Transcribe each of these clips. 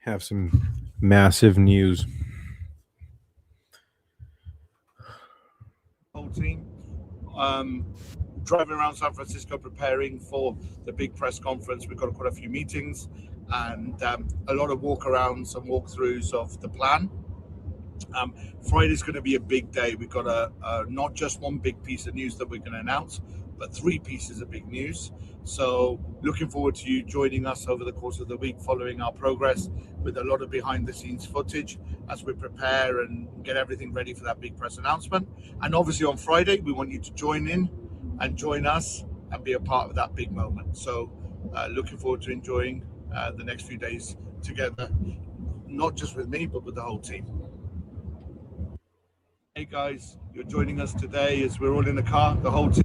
have some massive news. Whole team driving around San Francisco preparing for the big press conference. We've got quite a few meetings and a lot of walkarounds and walkthroughs of the plan. Friday's going to be a big day. We've got not just one big piece of news that we're going to announce, but three pieces of big news. So looking forward to you joining us over the course of the week following our progress with a lot of behind the scenes footage as we prepare and get everything ready for that big press announcement. And obviously on Friday, we want you to join in and join us and be a part of that big moment. So looking forward to enjoying the next few days together, not just with me, but with the whole team. Hey guys, you're joining us today as we're all in the car, the whole team.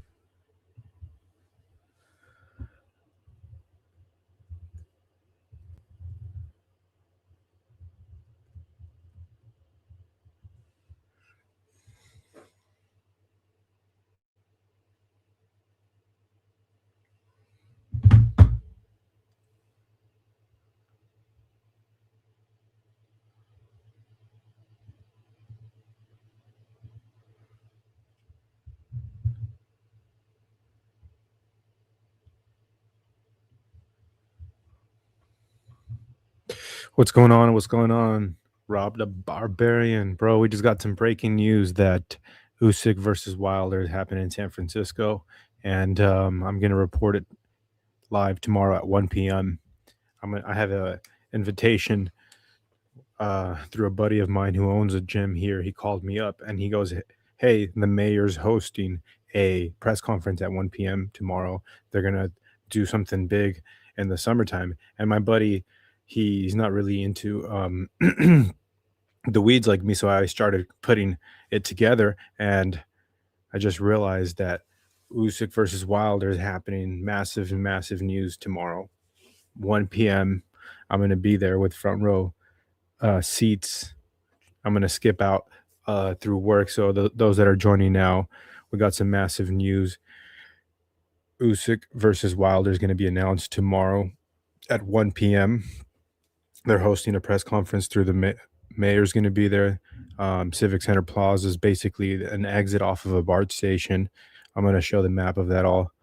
What's going on? What's going on? Rob the Barbarian, bro. We just got some breaking news that Usyk versus Wilder happened in San Francisco, and I'm gonna report it live tomorrow at 1 p.m. I have a invitation through a buddy of mine who owns a gym here. He called me up and he goes, "Hey, the mayor's hosting a press conference at 1 p.m. tomorrow. They're gonna do something big in the summertime." And my buddy, he's not really into the weeds like me, so I started putting it together, and I just realized that Usyk versus Wilder is happening. Massive news tomorrow, 1 p.m. I'm gonna be there with front row seats. I'm gonna skip out through work, so those that are joining now, we got some massive news. Usyk versus Wilder is going to be announced tomorrow at 1 p.m. They're hosting a press conference through the mayor's going to be there. Civic Center Plaza is basically an exit off of a BART station. I'm going to show the map of that all.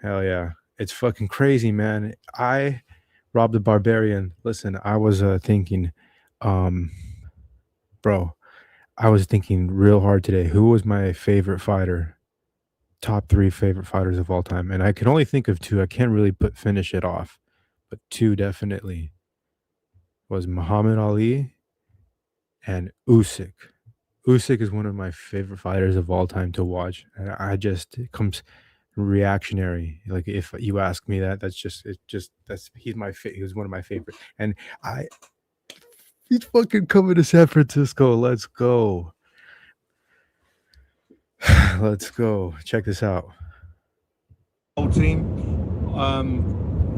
Hell yeah. It's fucking crazy, man. Rob the Barbarian. Listen, I was thinking, bro, I was thinking real hard today. Who was my favorite fighter? Top three favorite fighters of all time. And I can only think of two. I can't really finish it off, but two definitely was Muhammad Ali and Usyk. Usyk is one of my favorite fighters of all time to watch. And it comes reactionary. Like if you ask me that, he was one of my favorite. And he's fucking coming to San Francisco. Let's go. Let's go. Check this out. Whole team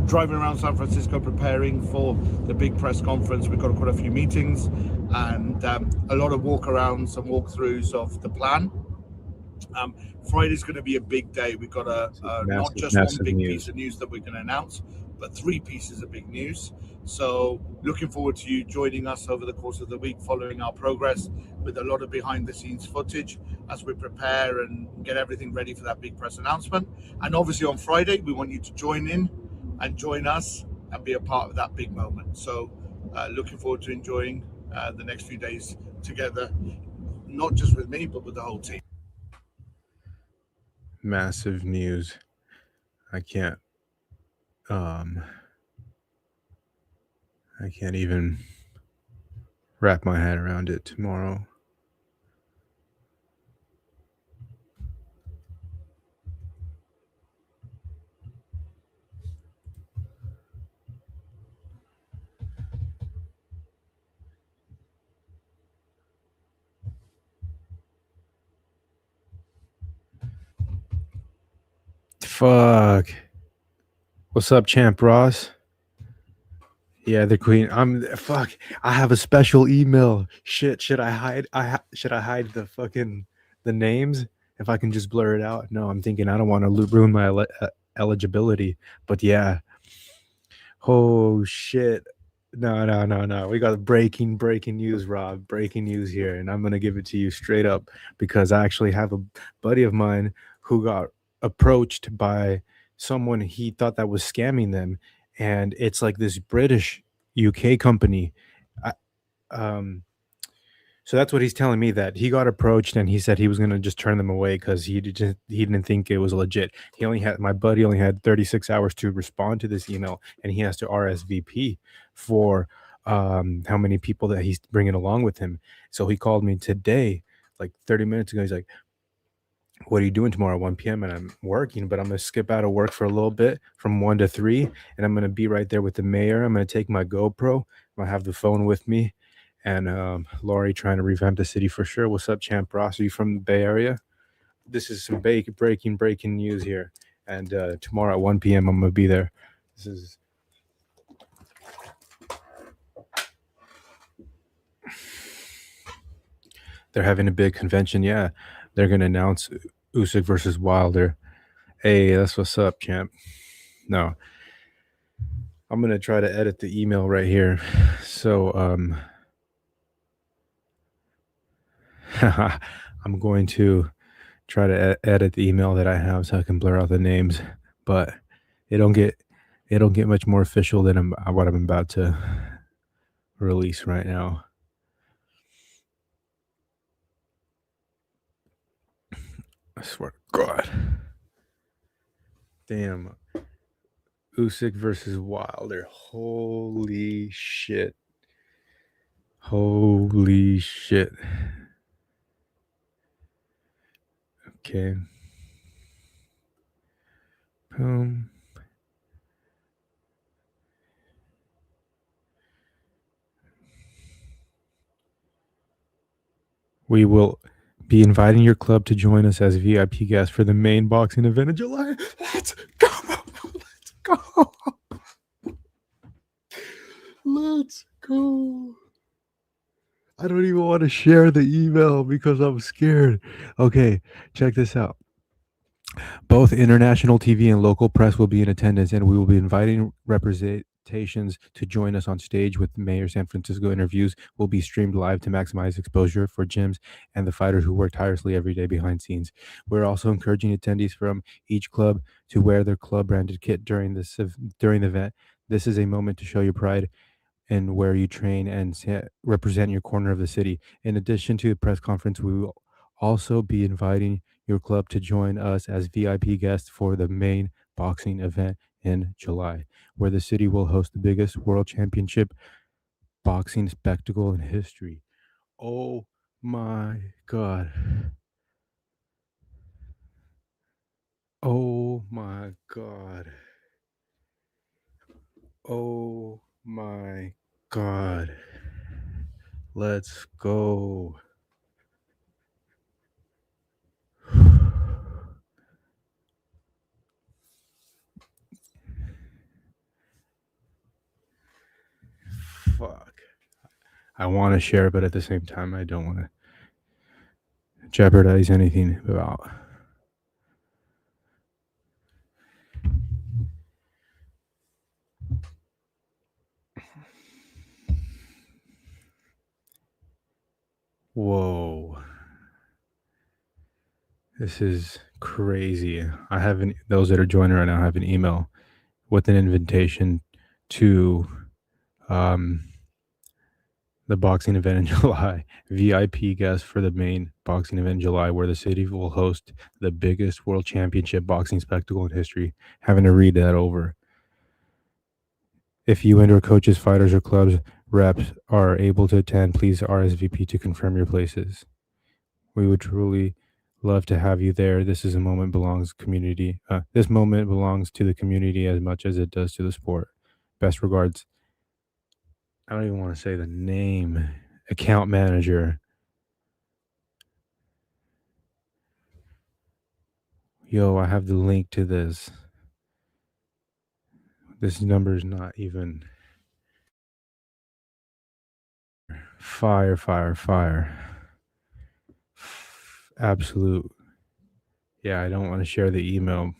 driving around San Francisco preparing for the big press conference. We've got quite a few meetings and a lot of walkarounds and walkthroughs of the plan. Friday's going to be a big day. We've got not just one big piece of news that we're going to announce, but three pieces of big news. So looking forward to you joining us over the course of the week following our progress with a lot of behind the scenes footage as we prepare and get everything ready for that big press announcement. And obviously on Friday, we want you to join in and join us and be a part of that big moment. So looking forward to enjoying the next few days together, not just with me, but with the whole team. Massive news. I can't even wrap my head around it tomorrow. Fuck. What's up, Champ Ross? Yeah, the queen. I have a special email. Shit, should I hide? Should I hide the names if I can just blur it out? No, I'm thinking I don't want to ruin my eligibility. But yeah. Oh shit. No. We got breaking news, Rob. Breaking news here, and I'm gonna give it to you straight up because I actually have a buddy of mine who got approached by someone he thought that was scamming them, and it's like this British UK company. I, um, so that's what he's telling me, that he got approached and he said he was gonna just turn them away because he didn't think it was legit. He only had My buddy only had 36 hours to respond to this email, and he has to RSVP for how many people that he's bringing along with him. So he called me today, like 30 minutes ago. He's like, "What are you doing tomorrow at 1 p.m.?" And I'm working, but I'm gonna skip out of work for a little bit from 1 to 3, and I'm gonna be right there with the mayor. I'm gonna take my GoPro. I'm gonna have the phone with me, and Laurie trying to revamp the city for sure. What's up, Champ Ross? Are you from the Bay Area? This is some breaking news here. And tomorrow at 1 p.m. I'm gonna be there. This is They're having a big convention. Yeah, they're gonna announce Usyk versus Wilder. Hey, that's what's up, champ. No, I'm gonna try to edit the email right here. So I'm going to try to edit the email that I have so I can blur out the names, but it don't get it don't get much more official than what I'm about to release right now. I swear to God. Damn. Usyk versus Wilder. Holy shit. Holy shit. Okay. Boom. We will be inviting your club to join us as VIP guests for the main boxing event in July. Let's go. Let's go. Let's go. I don't even want to share the email because I'm scared. Okay, check this out. Both international TV and local press will be in attendance, and we will be inviting representations to join us on stage with Mayor San Francisco. Interviews will be streamed live to maximize exposure for gyms and the fighters who work tirelessly every day behind scenes. We're also encouraging attendees from each club to wear their club branded kit during the event. This is a moment to show your pride and where you train and represent your corner of the city. In addition to the press conference, we will also be inviting your club to join us as VIP guests for the main boxing event in July, where the city will host the biggest world championship boxing spectacle in history. Oh my God. Oh my God. Oh my God. Let's go. Fuck. I want to share, but at the same time, I don't want to jeopardize anything about. Whoa. This is crazy. I have those that are joining right now have an email with an invitation to um, the boxing event in July. VIP guests for the main boxing event in July, where the city will host the biggest world championship boxing spectacle in history. Having to read that over. If you and or coaches, fighters, or clubs reps are able to attend, please RSVP to confirm your places. We would truly love to have you there. This moment belongs to the community as much as it does to the sport. Best regards. I don't even want to say the name. Account manager. Yo, I have the link to this. This number is not even fire. Absolute. Yeah, I don't want to share the email.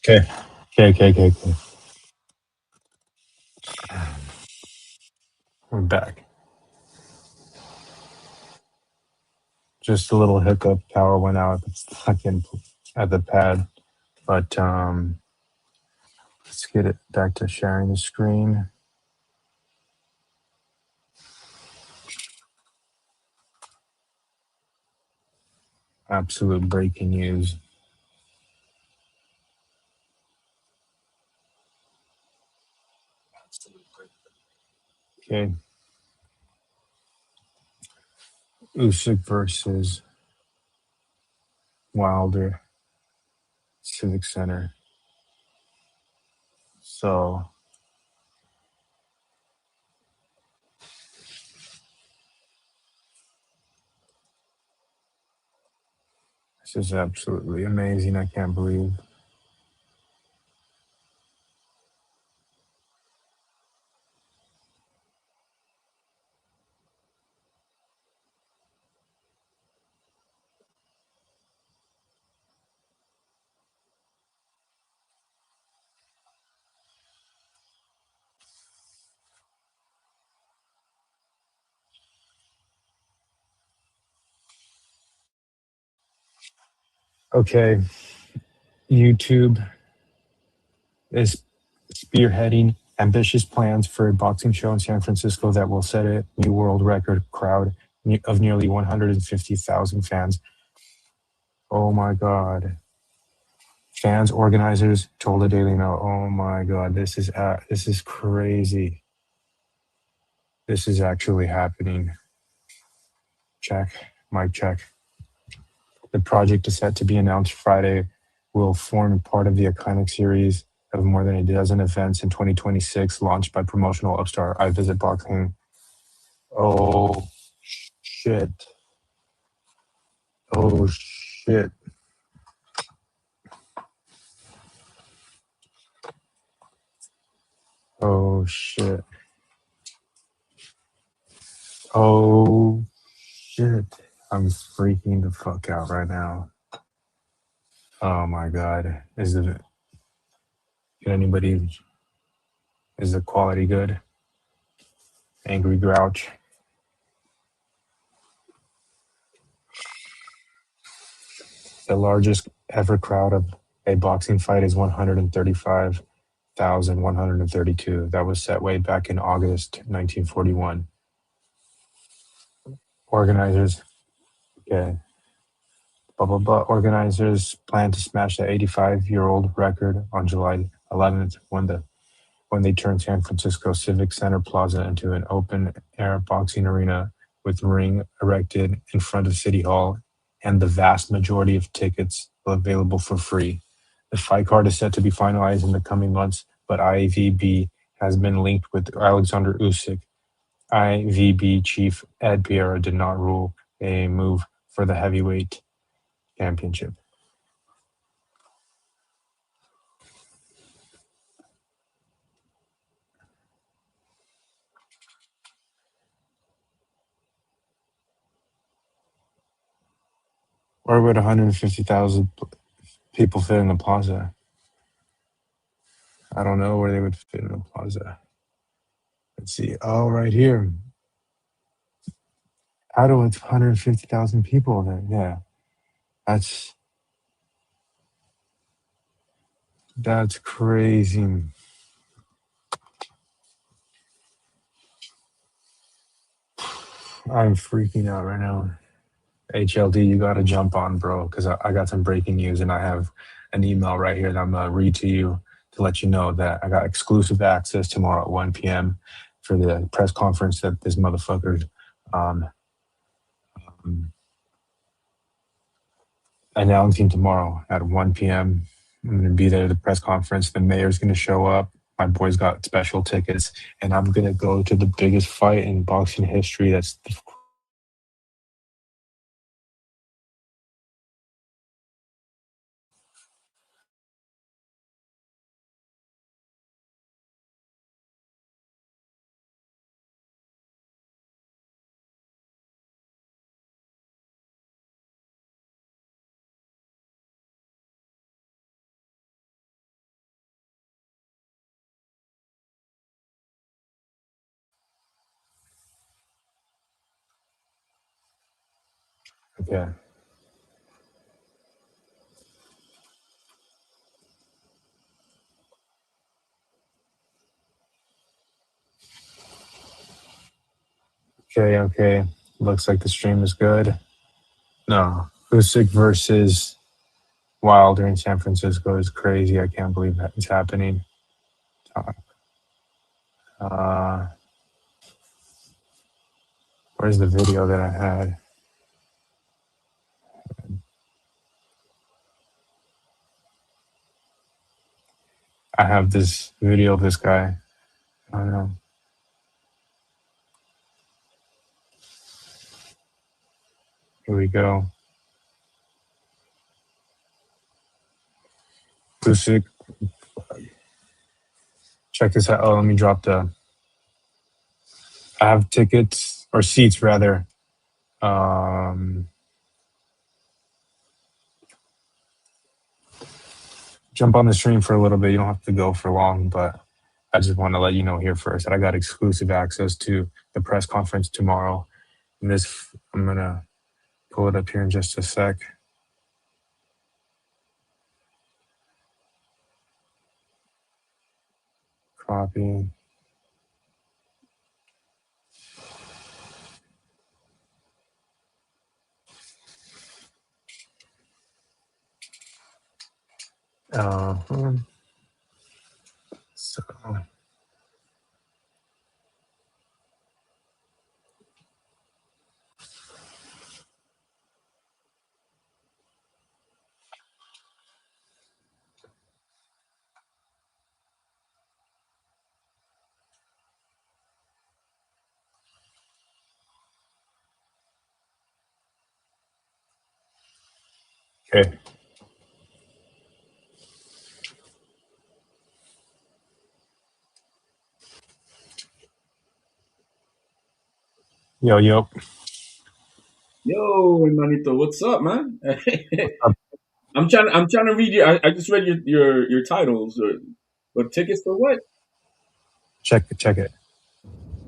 Okay. Okay. We're back. Just a little hiccup. Power went out. It's fucking at the pad. But let's get it back to sharing the screen. Absolute breaking news. Okay. Usyk versus Wilder, Civic Center. So this is absolutely amazing. I can't believe. Okay. YouTube is spearheading ambitious plans for a boxing show in San Francisco that will set a new world record crowd of nearly 150,000 fans. Oh my God. Fans, organizers told the Daily Mail, oh my God, this is crazy. This is actually happening. Check, mic check. The project is set to be announced Friday, will form part of the iconic series of more than a dozen events in 2026 launched by promotional upstart I Visit Boxing. Oh shit. Oh shit. Oh shit. Oh shit. I'm freaking the fuck out right now. Oh my God. Can anybody, is the quality good? Angry Grouch. The largest ever crowd of a boxing fight is 135,132. That was set way back in August 1941. Organizers, yeah, blah, blah, blah. Organizers plan to smash the 85-year-old record on July 11th when they turned San Francisco Civic Center Plaza into an open-air boxing arena with ring erected in front of City Hall and the vast majority of tickets available for free. The fight card is set to be finalized in the coming months, but IVB has been linked with Oleksandr Usyk. IVB chief Ed Piera did not rule a move for the heavyweight championship. Where would 150,000 people fit in the plaza? I don't know where they would fit in the plaza. Let's see. Oh, right here. How do it's 150,000 people there? Yeah, that's that's crazy. I'm freaking out right now. HLD, you got to jump on, bro, because I got some breaking news and I have an email right here that I'm gonna read to you to let you know that I got exclusive access tomorrow at 1 p.m. for the press conference that this motherfucker um, um, announcing tomorrow at 1 p.m. I'm going to be there at the press conference. The mayor's going to show up. My boys got special tickets, and I'm going to go to the biggest fight in boxing history. That's Okay. Okay. Looks like the stream is good. No. Usyk versus Wilder in San Francisco is crazy. I can't believe that it's happening. Uh, where's the video that I had? I have this video of this guy. I don't know. Here we go. Usyk. Check this out. Oh, let me drop the. I have tickets or seats rather. Jump on the stream for a little bit. You don't have to go for long, but I just want to let you know here first that I got exclusive access to the press conference tomorrow. And this, I'm gonna pull it up here in just a sec. Copy. So okay. Yo. Yo, hermanito, what's up, man? I'm trying to read I just read your titles. But tickets for what? Check it.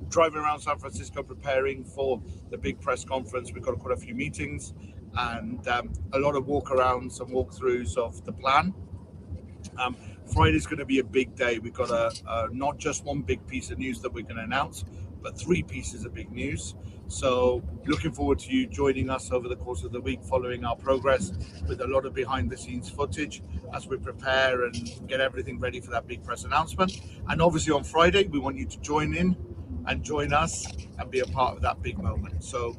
Driving around San Francisco preparing for the big press conference. We've got quite a few meetings and a lot of walkarounds and walkthroughs of the plan. Friday's going to be a big day. We've got not just one big piece of news that we're going to announce, but 3 pieces of big news. So looking forward to you joining us over the course of the week, following our progress with a lot of behind the scenes footage as we prepare and get everything ready for that big press announcement. And obviously on Friday, we want you to join in and join us and be a part of that big moment. So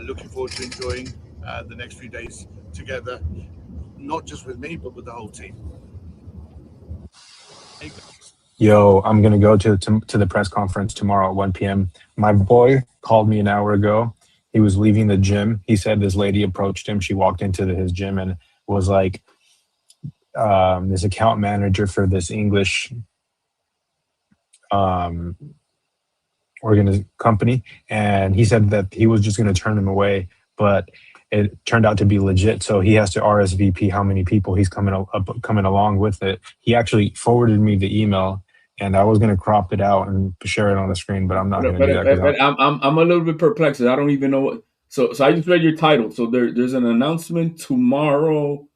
looking forward to enjoying the next few days together, not just with me, but with the whole team. Yo, I'm gonna go to the press conference tomorrow at 1 p.m. My boy called me an hour ago. He was leaving the gym. He said this lady approached him. She walked into his gym and was like, this account manager for this English company, and he said that he was just going to turn him away, but it turned out to be legit. So he has to RSVP how many people he's coming along with it. He actually forwarded me the email, and I was going to crop it out and share it on the screen, but I'm not going to do that. But I'm a little bit perplexed. I don't even know what. So I just read your title. So there's an announcement tomorrow.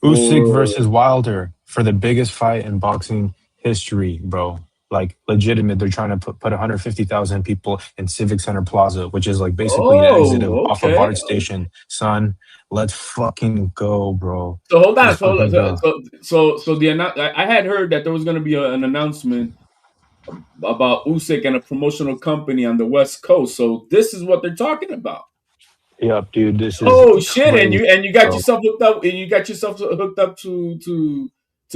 Usyk versus Wilder for the biggest fight in boxing history, bro. Like legitimate. They're trying to put 150,000 people in Civic Center Plaza, which is like basically the exit off of BART station. Son, let's fucking go, bro. So hold on. I had heard that there was going to be an announcement about Usyk and a promotional company on the West Coast. So this is what they're talking about. Yep, dude. This is shit, crazy, and you got yourself hooked up, and you got yourself hooked up to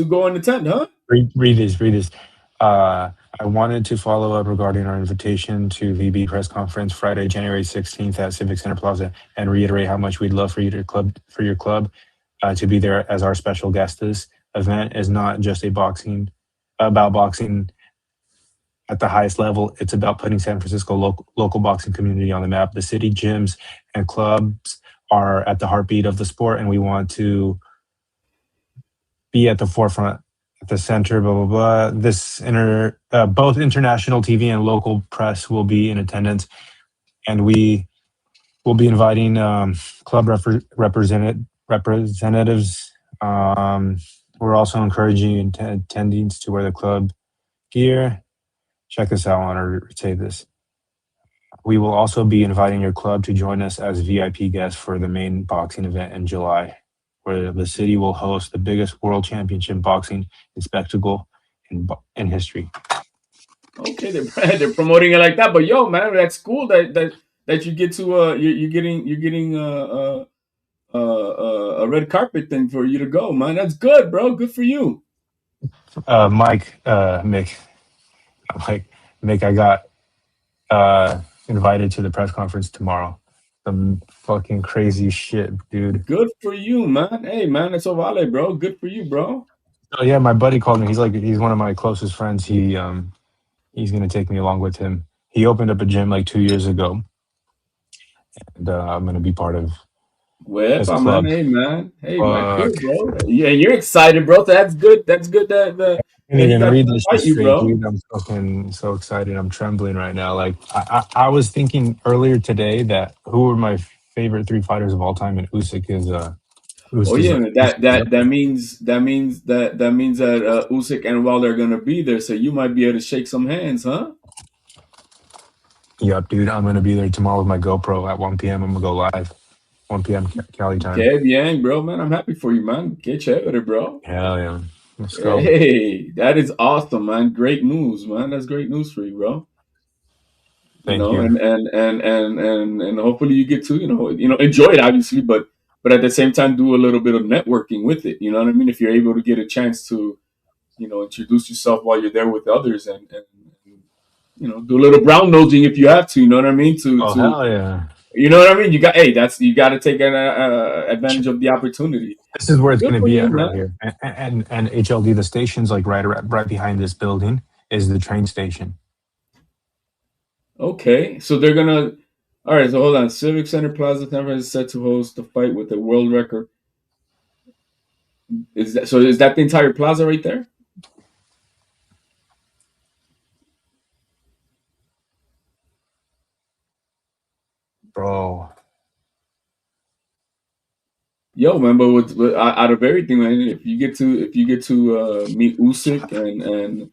go and attend, huh? Read this. I wanted to follow up regarding our invitation to the big press conference Friday, January 16th at Civic Center Plaza, and reiterate how much we'd love for your club to be there as our special guest. This event is not just about boxing at the highest level. It's about putting San Francisco local boxing community on the map. The city gyms and clubs are at the heartbeat of the sport, and we want to be at the forefront, at the center, blah, blah, blah. Both international TV and local press will be in attendance, and we We'll be inviting club representatives. We're also encouraging attendings to wear the club gear. Check us out on our say this. We will also be inviting your club to join us as VIP guests for the main boxing event in July, where the city will host the biggest world championship boxing spectacle in history. Okay, they're promoting it like that, but yo, man, that's cool that you get to you're getting a red carpet thing for you to go, man. That's good, bro. Good for you. Mick, I got invited to the press conference tomorrow. Some fucking crazy shit, dude. Good for you, man. Hey, man, it's Ovale, bro. Good for you, bro. Oh yeah, my buddy called me. He's one of my closest friends. He's gonna take me along with him. He opened up a gym like 2 years ago, and I'm gonna be part of his Well, man, club. hey, man. Hey, man, cool, Fuck. bro. Yeah, you're excited, bro. That's good. That's good that I can't he even got read to this shit fight you, straight, bro. dude. I'm fucking so excited. I'm trembling right now. Like I was thinking earlier today that who are my favorite three fighters of all time, and Usyk is Oh Usyk is yeah, up. man, that Usyk and Wilder are gonna be there, so you might be able to shake some hands, huh? Yup, dude. I'm gonna be there tomorrow with my GoPro at 1 p.m. I'm gonna go live, 1 p.m. Cali time. Okay, bien, bro, man. I'm happy for you, man. Get chévere, bro. Hell yeah, let's go. Hey, that is awesome, man. Great news, man. That's great news for you, bro. You Thank know, you. and hopefully you get to enjoy it, obviously, but at the same time do a little bit of networking with it. You know what I mean? If you're able to get a chance to introduce yourself while you're there with others and do a little brown nosing if you have to. You know what I mean? Oh To hell yeah. you know what I mean? You got to take an advantage of the opportunity. This is where it's Good gonna for be you, at right man. here, and HLD. The station's like right behind this building is the train station. Okay, so they're gonna. All right, so hold on. Civic Center Plaza, Denver is set to host a fight with a world record. Is that so? Is that the entire plaza right there? Bro. Yo, man, but out of everything, man, if you get to meet Usyk and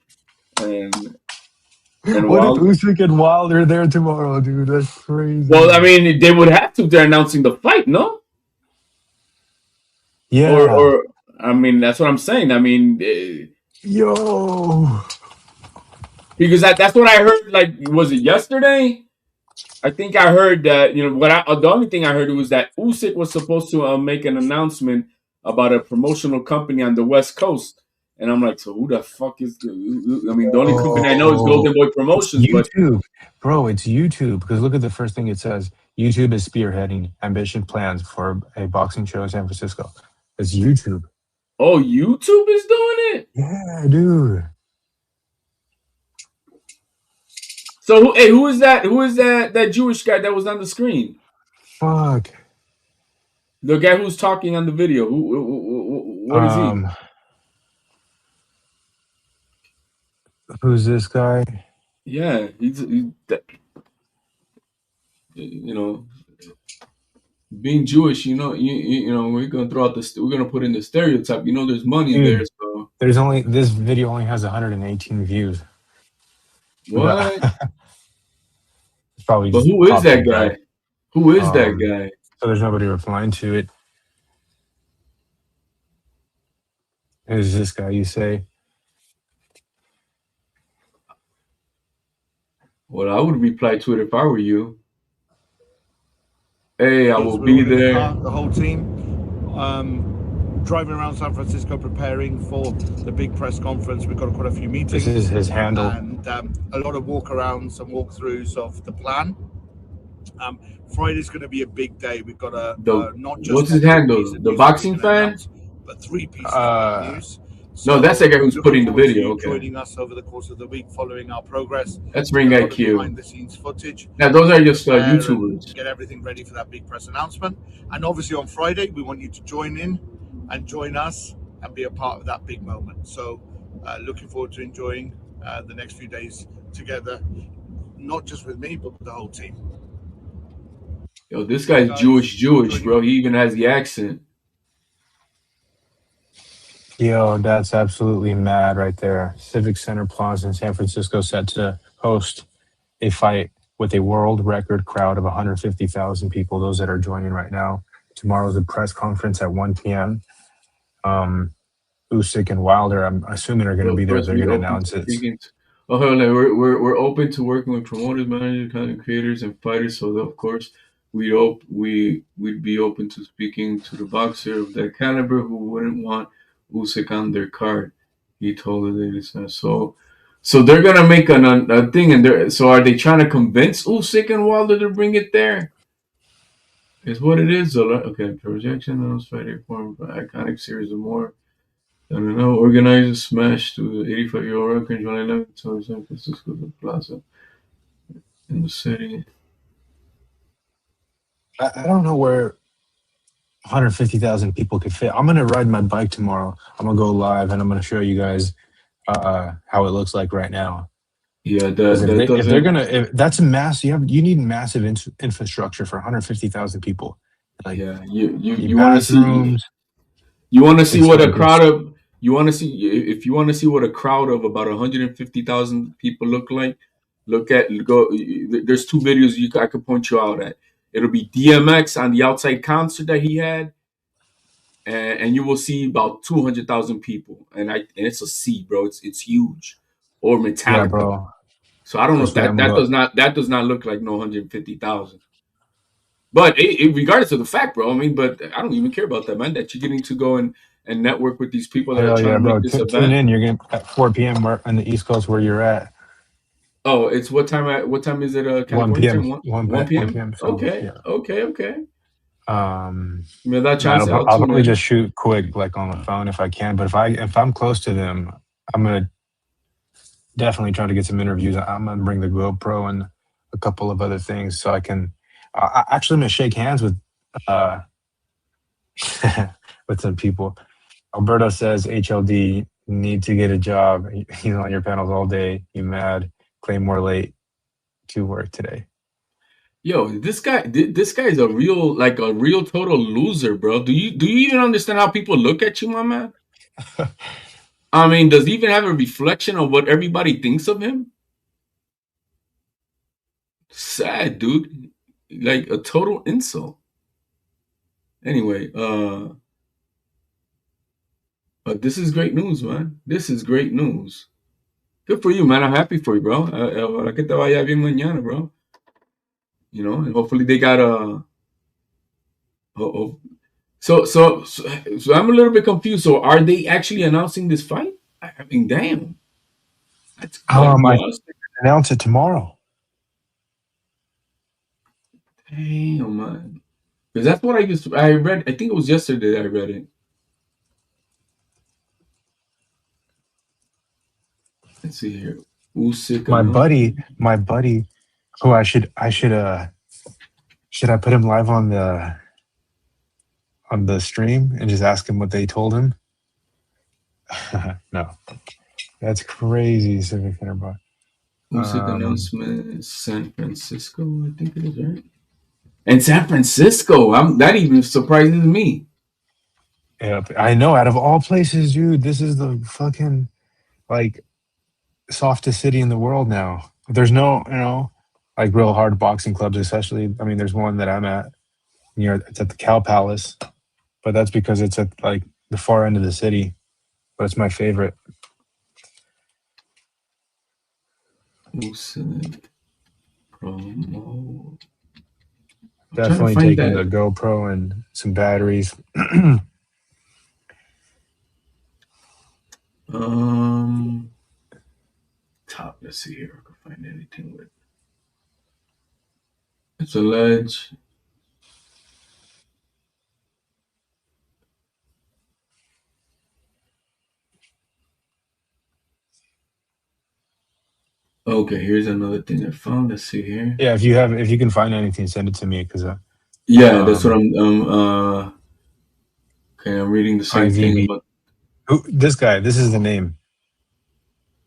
What if Wilder. Usyk and Wilder are there tomorrow, dude? That's crazy. Well, I mean, they would have to if they're announcing the fight, no? Yeah. Or I mean, that's what I'm saying. I mean, Yo. because that's what I heard. Like, was it yesterday? I think I heard that the only thing I heard was that Usyk was supposed to make an announcement about a promotional company on the West Coast, and I'm like, so who the fuck is? I mean, the only company I know is Oh, Golden Boy it's Promotions, but YouTube, bro. It's YouTube because look at the first thing it says. YouTube is spearheading ambitious plans for a boxing show in San Francisco. It's YouTube. oh, YouTube is doing it. Yeah, dude. So who is that? Who is that Jewish guy that was on the screen? Fuck. The guy who's talking on the video. What is he? Who's this guy? Yeah, you know, being Jewish, we're gonna throw out we're gonna put in the stereotype. You know, there's money Dude, there. So this video only has 118 views. what? It's probably But just who is that popping guy? by. Who is that guy? So there's nobody replying to it. Who's this guy? You say? Well, I would reply to it if I were you. Hey, I will We're be all in the there. car, the whole team, driving around San Francisco preparing for the big press conference. We've got quite a few meetings. This is his handle. And a lot of walk-arounds and walkthroughs of the plan. Friday's going to be a big day. We've got not just what's his handle? The boxing fan? But 3 pieces of big news. No, that's the guy who's putting the video. Okay. Joining us over the course of the week, following our progress. That's Ring IQ. Behind-the-scenes footage. Yeah, those are just YouTubers. Get everything ready for that big press announcement. And obviously on Friday, we want you to join in and join us and be a part of that big moment. So looking forward to enjoying the next few days together, not just with me, but with the whole team. Yo, this guy's guys, Jewish, enjoy bro. He even has the accent. Yo, that's absolutely mad right there. Civic Center Plaza in San Francisco set to host a fight with a world record crowd of 150,000 people, those that are joining right now. Tomorrow's a press conference at 1 p.m. Usyk and Wilder, I'm assuming, are going to But be of there. course, They're we going to open announce to it. speaking. Oh, hell no, we're open to working with promoters, managers, content creators, and fighters. So of course, we'd be open to speaking to the boxer of that caliber who wouldn't want Usyk on their card. He told the ladies. So they're gonna make a thing, and so are they trying to convince Usyk and Wilder to bring it there? Is what it is. Okay, projection, fighter form, iconic series of more. I don't know. Organizers smashed to the 85-year-old record July 11th to San Francisco Plaza in the city. I don't know where 150,000 people could fit. I'm going to ride my bike tomorrow. I'm going to go live and I'm going to show you guys how it looks like right now. Yeah, Because that if they're doesn't. gonna, if that's a mass, you need massive infrastructure for 150,000 people. Like Yeah, you you want to see bathrooms. It's what a like crowd it's of you want to see if you want to see what a crowd of about 150,000 people look like. Go. There's two videos I could point you out at. It'll be DMX on the outside concert that he had, and you will see about 200,000 people, and it's a C, bro. It's huge, or yeah, Metallica. bro. So I don't know if Trust me, I'm gonna go. that does not look like no 150,000. But regardless of the fact, bro, I mean, but I don't even care about that, man. That you're getting to go and network with these people that are Hell trying yeah, to make bro. this Tune event. in. You're gonna at 4 p.m. where on the East Coast where you're at. Oh, it's what time? What time is it? 1 California p.m. time? 1 1 p.m. p.m. So Okay, yeah. okay. Um, Give me that man, chance. I'll I'll tune probably in. just shoot quick, like on the phone if I can. But if I'm close to them, I'm gonna definitely try to get some interviews. I'm gonna bring the GoPro and a couple of other things so I can. Actually, I'm gonna shake hands with uh with some people. Alberto says HLD need to get a job. He's on your panels all day. You mad? Claymore late to work today. Yo, this guy is a real total loser, bro. Do you even understand how people look at you, my man? I mean, does he even have a reflection of what everybody thinks of him? Sad, dude. Like a total insult. Anyway, but this is great news, man. This is great news. Good for you, man. I'm happy for you, bro. Ojalá que te vaya bien mañana, bro. You know, and hopefully they got a. So I'm a little bit confused. So are they actually announcing this fight? I mean, damn, that's I gangbusters. announce it tomorrow. Damn, man. Because that's what I read. I think it was yesterday I read it. Let's see here. Usyk announcement. My buddy, who should I put him live on the stream and just ask him what they told him? No, that's crazy. Civic Center Bar. Usyk announcement. San Francisco, I think it is, right? And San Francisco, that even surprises me. Yeah, I know. Out of all places, dude, this is the fucking like softest city in the world now. There's no, like real hard boxing clubs, especially. I mean, there's one that I'm at it's at the Cow Palace, but that's because it's at like the far end of the city. But it's my favorite. Usyk promo. I'm trying to Definitely find taking the that. GoPro and some batteries. Top. Let's see here. I can find anything with. It's a ledge. Okay, here's another thing I found. Let's see here. Yeah, if you can find anything, send it to me because Yeah, that's what okay, I'm reading the same thing IVB. about. This guy, this is the name.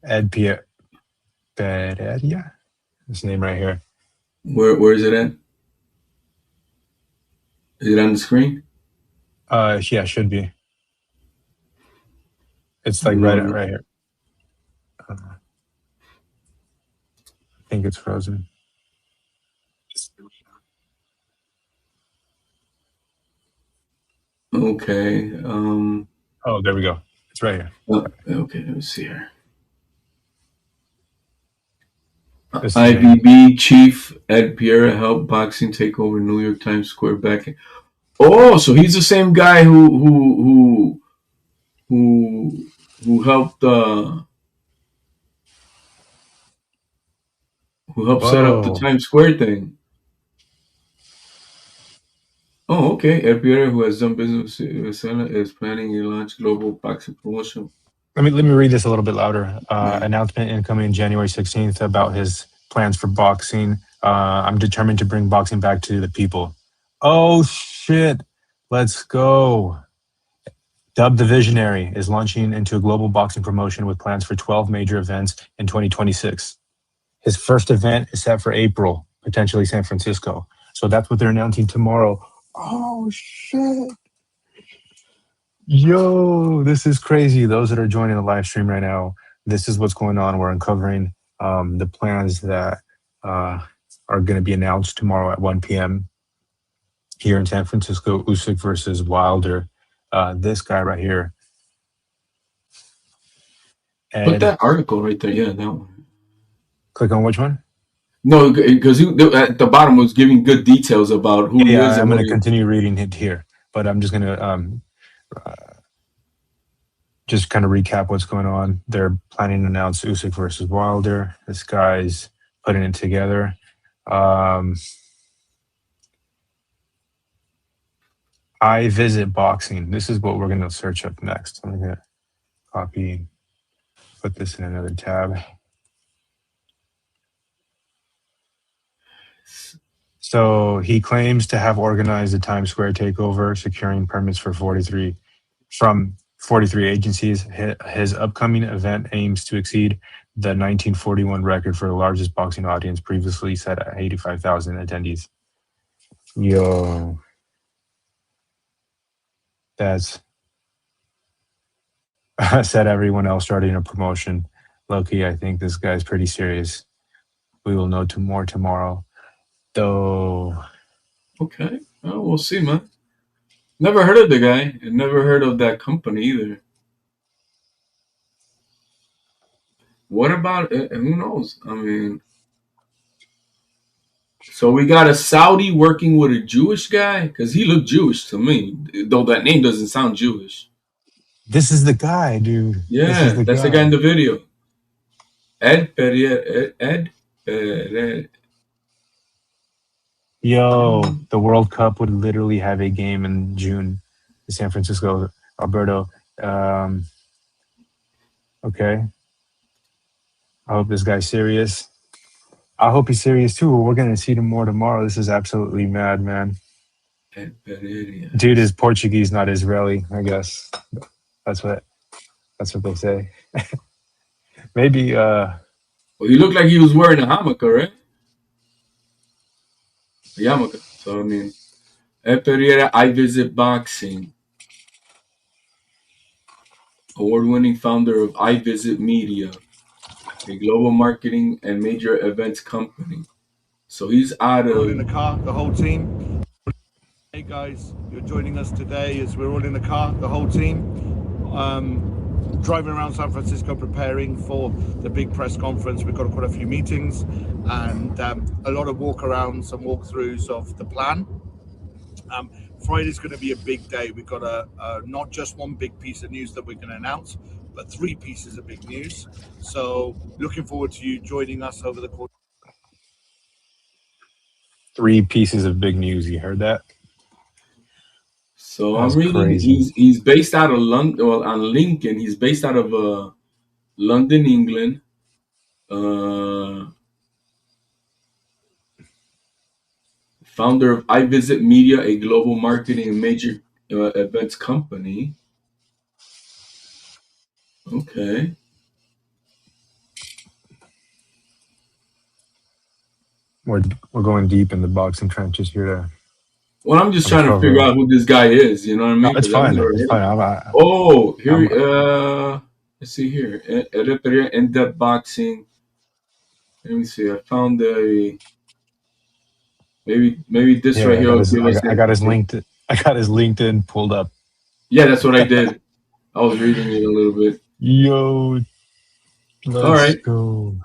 Ed Pierre Pereira. This name right here. Where is it at? Is it on the screen? Yeah, should be. It's like right here. I think it's frozen. Okay. Oh, there we go. It's right here. Okay, let me see here. This is IBB chief Ed Piera helped boxing take over New York Times Square back. Oh, so he's the same guy who helped set up the Whoa. Times Square thing. Oh, okay. Ed Piera, who has done business with Sena, is planning a launch global boxing promotion. Let me read this a little bit louder. Announcement incoming January 16th about his plans for boxing. I'm determined to bring boxing back to the people. Oh shit. Let's go. Dubbed the Visionary is launching into a global boxing promotion with plans for 12 major events in 2026. His first event is set for April, potentially San Francisco. So that's what they're announcing tomorrow. Oh shit. Yo, this is crazy. Those that are joining the live stream right now, this is what's going on. We're uncovering the plans that are going to be announced tomorrow at 1 p.m. here in San Francisco. Usyk versus Wilder. This guy right here. Put that article right there. Yeah, that one. Click on which one? No, because at the bottom was giving good details about who he is. I'm going to continue reading it here, but I'm just going to just kind of recap what's going on. They're planning to announce Usyk versus Wilder. This guy's putting it together. I visit boxing. This is what we're going to search up next. I'm going to copy, put this in another tab. So he claims to have organized the Times Square takeover, securing permits for 43 agencies. His upcoming event aims to exceed the 1941 record for the largest boxing audience, previously set at 85,000 attendees. Yo, that's said everyone else starting a promotion. Loki, I think this guy's pretty serious. We will know more tomorrow. Though. Okay, well, we'll see, man. Never heard of the guy, and never heard of that company either. What about it? Who knows? I mean, so we got a Saudi working with a Jewish guy? Because he looked Jewish to me, though that name doesn't sound Jewish. This is the guy, dude. Yeah, that's the guy in the video. Ed Pereira. Yo, the World Cup would literally have a game in June in San Francisco, Alberto. Okay. I hope this guy's serious. I hope he's serious too. We're going to see him more tomorrow. This is absolutely mad, man. Dude is Portuguese, not Israeli, I guess. That's what they say. Maybe well, he looked like he was wearing a yarmulke, right? A yarmulke. So I mean, Ed Pereira, I Visit Boxing. Award-winning founder of I Visit Media, a global marketing and major events company. So he's out of. We're all in the car, the whole team. Hey guys, you're joining us today as we're all in the car, the whole team. Driving around San Francisco preparing for the big press conference. We've got quite a few meetings and a lot of walk-arounds and walkthroughs of the plan. Friday's going to be a big day. We've got not just one big piece of news that we're going to announce, but 3 pieces of big news. So looking forward to you joining us over the course. 3 pieces of big news. You heard that? So I'm reading. He's based out of London. Well, on Lincoln, he's based out of London, England. Founder of I Visit Media, a global marketing and major events company. Okay. We're going deep in the boxing trenches here to Well, I'm just I'm trying to figure covering. out who this guy is. You know what I No, mean? it's Because I've fine. never It's heard. fine. Oh, I'm, here. Let's see here. In-depth boxing. Let me see. I found a maybe this right yeah, here will give us I got his the. LinkedIn. I got his LinkedIn pulled up. Yeah, that's what I did. I was reading it a little bit. Yo, All let's right. go.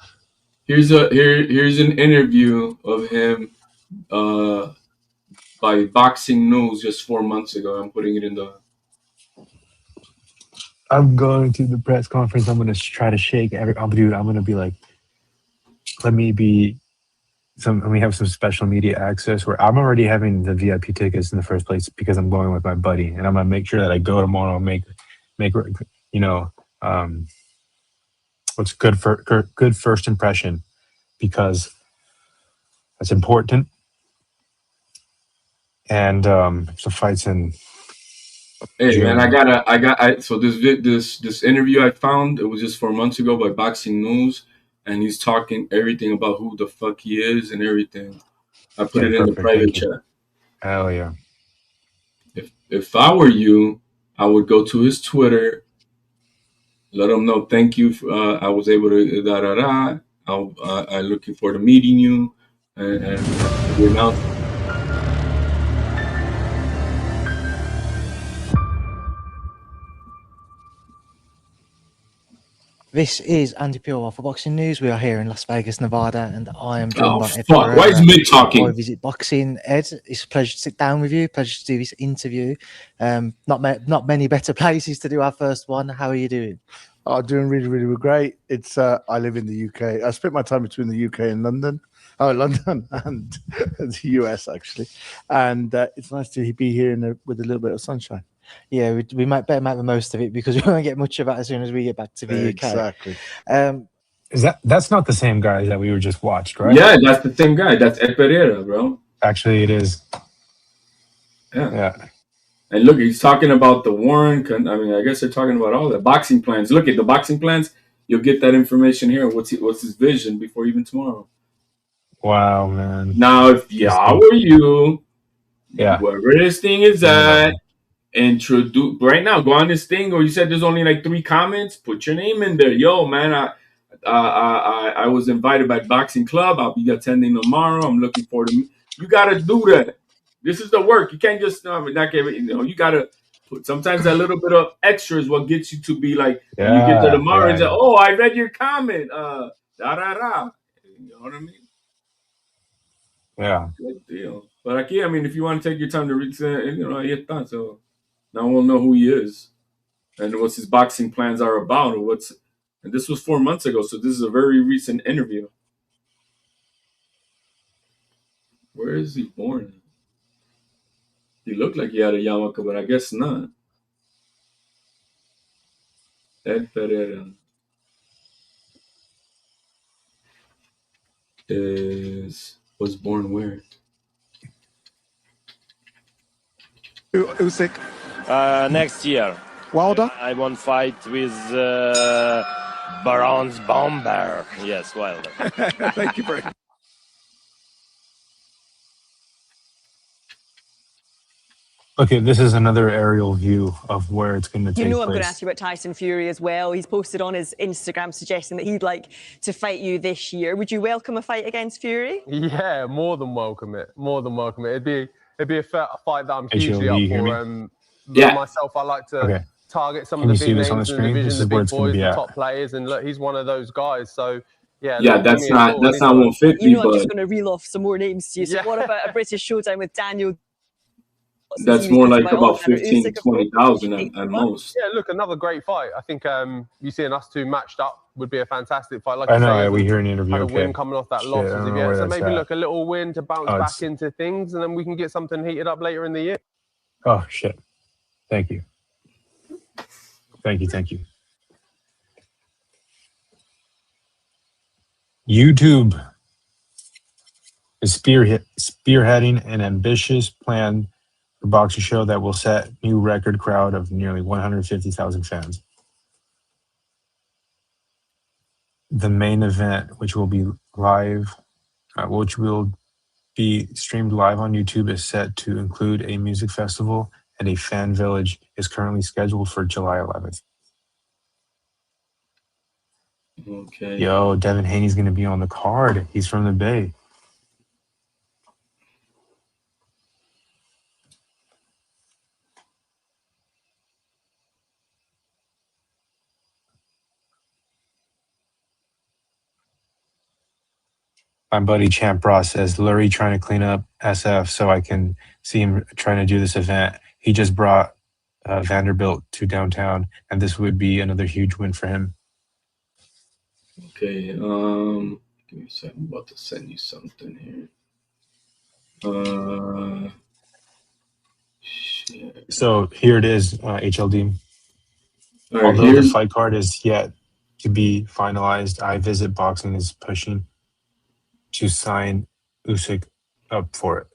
Here's an interview of him by Boxing News just 4 months ago. I'm putting it in the. I'm going to the press conference. I'm gonna try to shake dude. I'm gonna be like, let me have some special media access where I'm already having the VIP tickets in the first place because I'm going with my buddy, and I'm gonna make sure that I go tomorrow and make you know what's good first impression because that's important. And the fights in Hey man, June. so this interview I found, it was just 4 months ago by Boxing News, and he's talking everything about who the fuck he is and everything. I put Okay, it in the perfect. private Thank you. chat. Hell yeah. If I were you, I would go to his Twitter, let him know thank you. I was able to da da da. I'm looking forward to meeting you, and the announcement. This is Andy Pure for Boxing News. We are here in Las Vegas, Nevada, and I am Oh joined by Ed fuck! Why is Pereira. Mick I talking? Visit Boxing. Ed, it's a pleasure to sit down with you. Pleasure to do this interview. Not many better places to do our first one. How are you doing? Oh, doing really, really great. It's I live in the UK. I split my time between the UK and London. Oh, London and the US actually, and it's nice to be here with a little bit of sunshine. Yeah, we might better make the most of it because we won't get much of that as soon as we get back to the Exactly. UK. That's not the same guy that we were just watched, right? Yeah, that's the same guy. That's Ed Pereira, bro. Actually, it is. Yeah. And look, he's talking about the Warren. I mean, I guess they're talking about all the boxing plans. Look at the boxing plans. You'll get that information here. What's his vision before even tomorrow? Wow, man. Now, if I were you, yeah, wherever this thing is at, introduce right now. Go on this thing, or you said there's only like 3 comments. Put your name in there, yo, man. I was invited by Boxing Club. I'll be attending tomorrow. I'm looking forward to. You got to do that. This is the work. You can't just not give it. You got to put. Sometimes that little bit of extra is what gets you to be like. When you get to tomorrow and say, "Oh, I read your comment." Da da da. You know what I mean? Yeah. Good deal. But like, yeah, I mean, if you want to take your time to read, your thoughts. So now we'll know who he is and what his boxing plans are about, or and this was 4 months ago, so this is a very recent interview. Where is he born? He looked like he had a yarmulke, but I guess not. Ed Pereira was born where? Usyk. Next year. Wilder? I won't fight with Baron's Bomber. Yes, Wilder. Thank you very much. Okay, this is another aerial view of where it's going to take place. You know I'm going to ask you about Tyson Fury as well. He's posted on his Instagram suggesting that he'd like to fight you this year. Would you welcome a fight against Fury? Yeah, more than welcome it. More than welcome it. It'd be a fight that I'm hugely HLD, up for. Yeah. Myself, I like to target some of the big names in the division, the big boys, the top players, and look, he's one of those guys. So yeah, that's not 150. You know, I'm just going to reel off some more names to you. So what about a British showdown with Daniel? That's more like about 15,000 to 20,000 at most. Yeah, look, another great fight. I think you seeing us two matched up would be a fantastic fight. Like I know, we hear an interview. Had a win coming off that loss as of yet. So maybe look a little win to bounce back into things, and then we can get something heated up later in the year. Oh shit! Thank you. Thank you. YouTube is spearheading an ambitious plan for boxing show that will set new record crowd of nearly 150,000 fans. The main event, which will be live, which will be streamed live on YouTube is set to include a music festival, and a fan village is currently scheduled for July 11th. Okay. Yo, Devin Haney's going to be on the card. He's from the Bay. My buddy Champ Ross says, Lurie trying to clean up SF so I can see him trying to do this event. He just brought Vanderbilt to downtown, and this would be another huge win for him. Okay. Give me a second. I'm about to send you something here. Shit. So here it is, HLD. All right, Although the fight card is yet to be finalized, iVisit Boxing is pushing to sign Usyk up for it.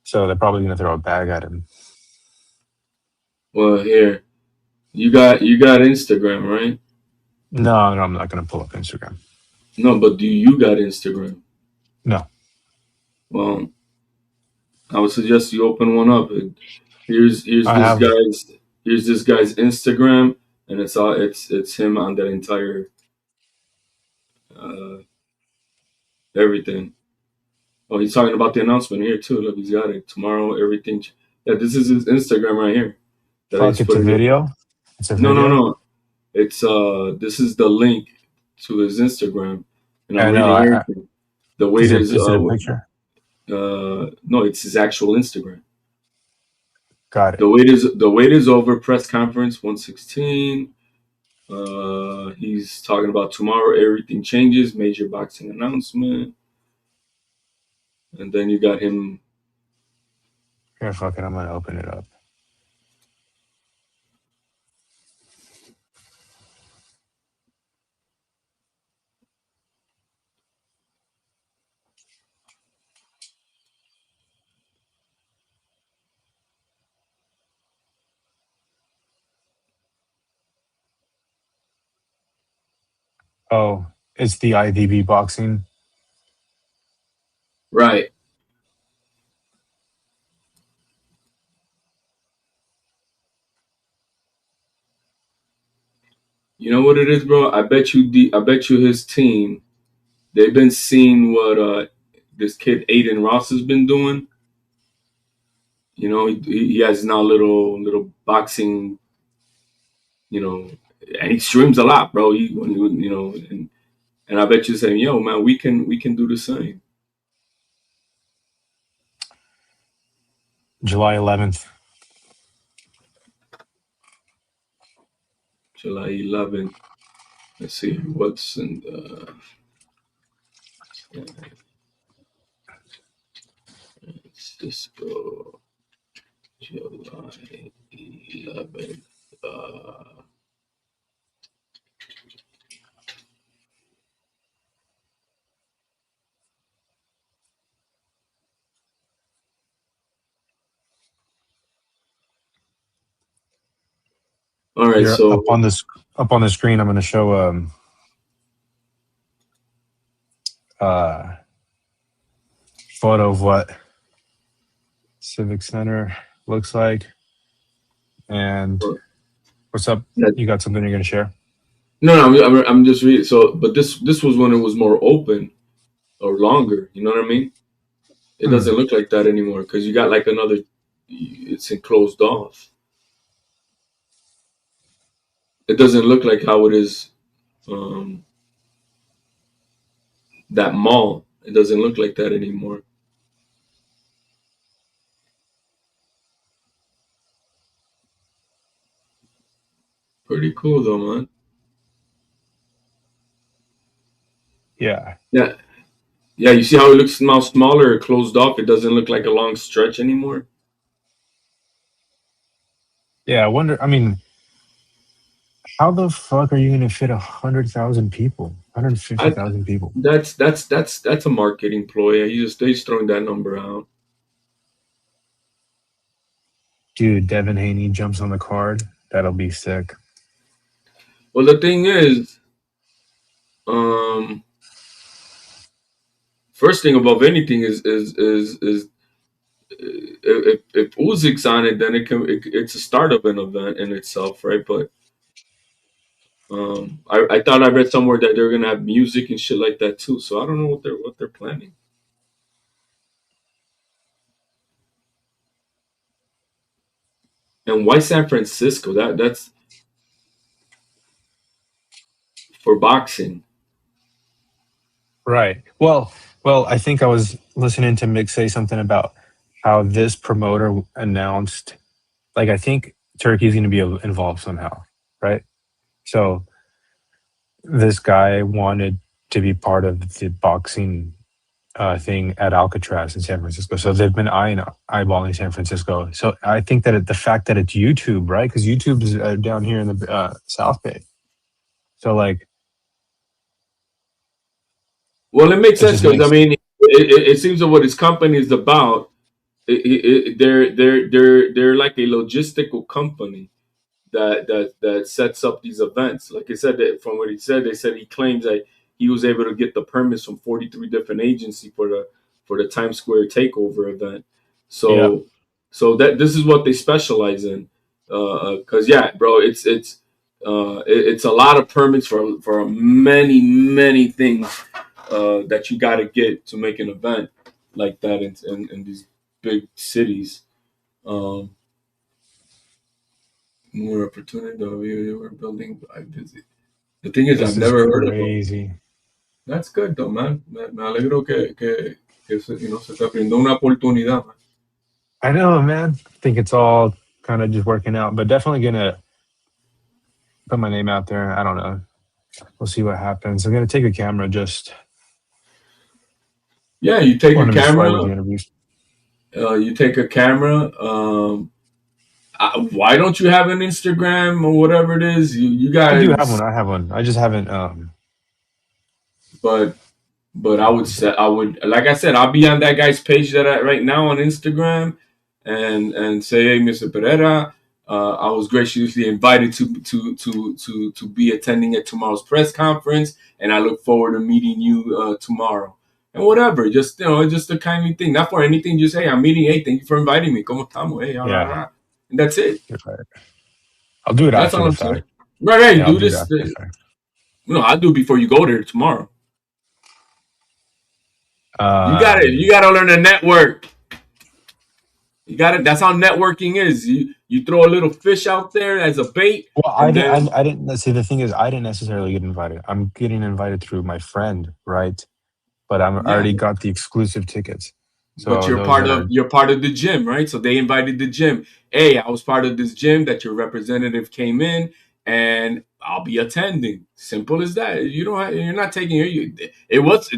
So they're probably going to throw a bag at him. Well, here, you got Instagram, right? No, I'm not going to pull up Instagram. No, but do you got Instagram? No. Well, I would suggest you open one up. Here's this guy's Instagram, and it's him on that entire everything. Oh, he's talking about the announcement here too. Look, he's got it tomorrow. Everything. Yeah, this is his Instagram right here. Fuck, it's a video? It's a video? No. It's this is the link to his Instagram, and I'm reading everything. The weight is it a picture? No, it's his actual Instagram. Got it. The weight is over. Press conference 116. He's talking about tomorrow. Everything changes. Major boxing announcement. And then you got him. Here, fuck it. I'm gonna open it up. Oh, it's the IVB Boxing. Right. You know what it is, bro? I bet you his team, they've been seeing what this kid Aiden Ross has been doing. You know, he has now little boxing, you know, and he streams a lot, bro. And I bet you saying, yo, man, we can do the same. July 11th. July 11th. Let's see what's in the. Let's just go. July 11th. All right, Here, so up on the screen, I'm going to show photo of what Civic Center looks like. And what's up? You got something you're going to share? No, I'm just reading. So, but this was when it was more open or longer. You know what I mean? It doesn't look like that anymore because you got like another. It's enclosed off. It doesn't look like how it is. That mall. It doesn't look like that anymore. Pretty cool though, man. Yeah. Yeah. You see how it looks now smaller, closed off. It doesn't look like a long stretch anymore. Yeah, I wonder. I mean, how the fuck are you going to fit 100,000 people? 150,000 people? That's a marketing ploy. He's throwing that number out. Dude, Devin Haney jumps on the card. That'll be sick. Well, the thing is, first thing above anything is if Uzyk's on it, then it's a startup an event in itself, right? But I thought I read somewhere that they're gonna have music and shit like that too. So I don't know what they're planning. And why San Francisco? That's for boxing. Right. Well, I think I was listening to Mick say something about how this promoter announced, like, I think Turkey's going to be involved somehow, right? So this guy wanted to be part of the boxing thing at Alcatraz in San Francisco. So they've been eyeballing San Francisco. So I think that the fact that it's YouTube, right? Because YouTube is down here in the South Bay. So like, well, it makes sense because makes, I mean, it seems that what his company is about. They're like a logistical company that sets up these events. Like I said, that from what he said, they said he claims that he was able to get the permits from 43 different agencies for the Times Square takeover event. So that this is what they specialize in. Because yeah, bro, it's a lot of permits for many things that you got to get to make an event like that in these big cities. More opportunity though. We were building. I visit. The thing is, this I've never heard of it. crazy. That's good though, man. Me alegro que se te brindó una oportunidad, man. I know, man. I think it's all kind of just working out, but definitely gonna put my name out there. I don't know. We'll see what happens. I'm gonna take a camera. Just you take a want to be camera. with the interviews. You take a camera. Why don't you have an Instagram or whatever it is? You guys. I do have one. I have one. I just haven't. But I would say like I said, I'll be on that guy's page right now on Instagram, and say, hey, Mr. Pereira, I was graciously invited to be attending at tomorrow's press conference, and I look forward to meeting you tomorrow. And whatever, just just a kindly thing, not for anything. Just hey, I'm meeting. Hey, thank you for inviting me. ¿Cómo estamos? Hey, and that's it. I'll do it That's after all the I'm fact. saying. Right. Yeah, Do this. No, I'll do it before you go there tomorrow. You got to learn to network. You got it. That's how networking is. You throw a little fish out there as a bait. Well, I didn't see. The thing is, I didn't necessarily get invited. I'm getting invited through my friend, right? But I already got the exclusive tickets. So but you're part of the gym, right? So they invited the gym. Hey, I was part of this gym that your representative came in, and I'll be attending. Simple as that. You're not taking it.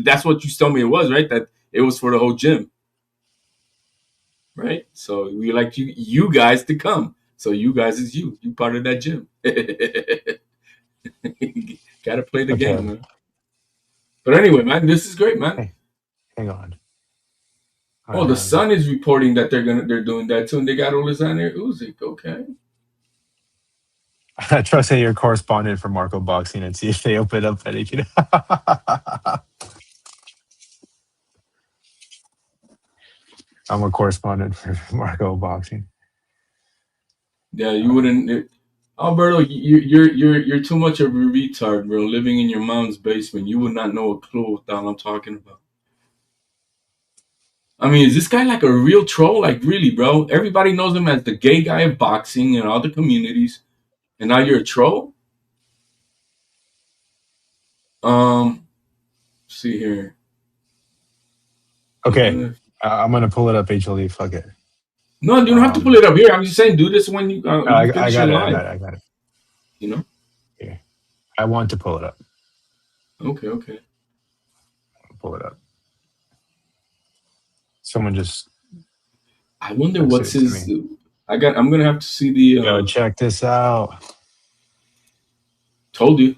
That's what you told me it was, right? That it was for the whole gym. Right? So we like you guys to come. So you guys is you part of that gym. Gotta play the game, man. But anyway, man, this is great, man. Hey, hang on. Oh, the Sun is reporting that they're doing that too, and they got Oleksandr Usyk. Okay. I trust that you're a correspondent for Marco Boxing and see if they open up anything. I'm a correspondent for Marco Boxing. Yeah, you wouldn't. Alberto, you're too much of a retard, bro. Living in your mom's basement, you would not know a clue what the hell I'm talking about. I mean, is this guy like a real troll? Like, really, bro? Everybody knows him as the gay guy of boxing in all the communities, and now you're a troll? See here. Okay, I'm gonna pull it up. HLE, fuck it. No, you don't have to pull it up here. I'm just saying, do this when you. I got it. You know. Yeah, I want to pull it up. Okay. I'll pull it up. Someone just. I wonder what's his. I'm gonna have to see the. Yo, check this out. Told you.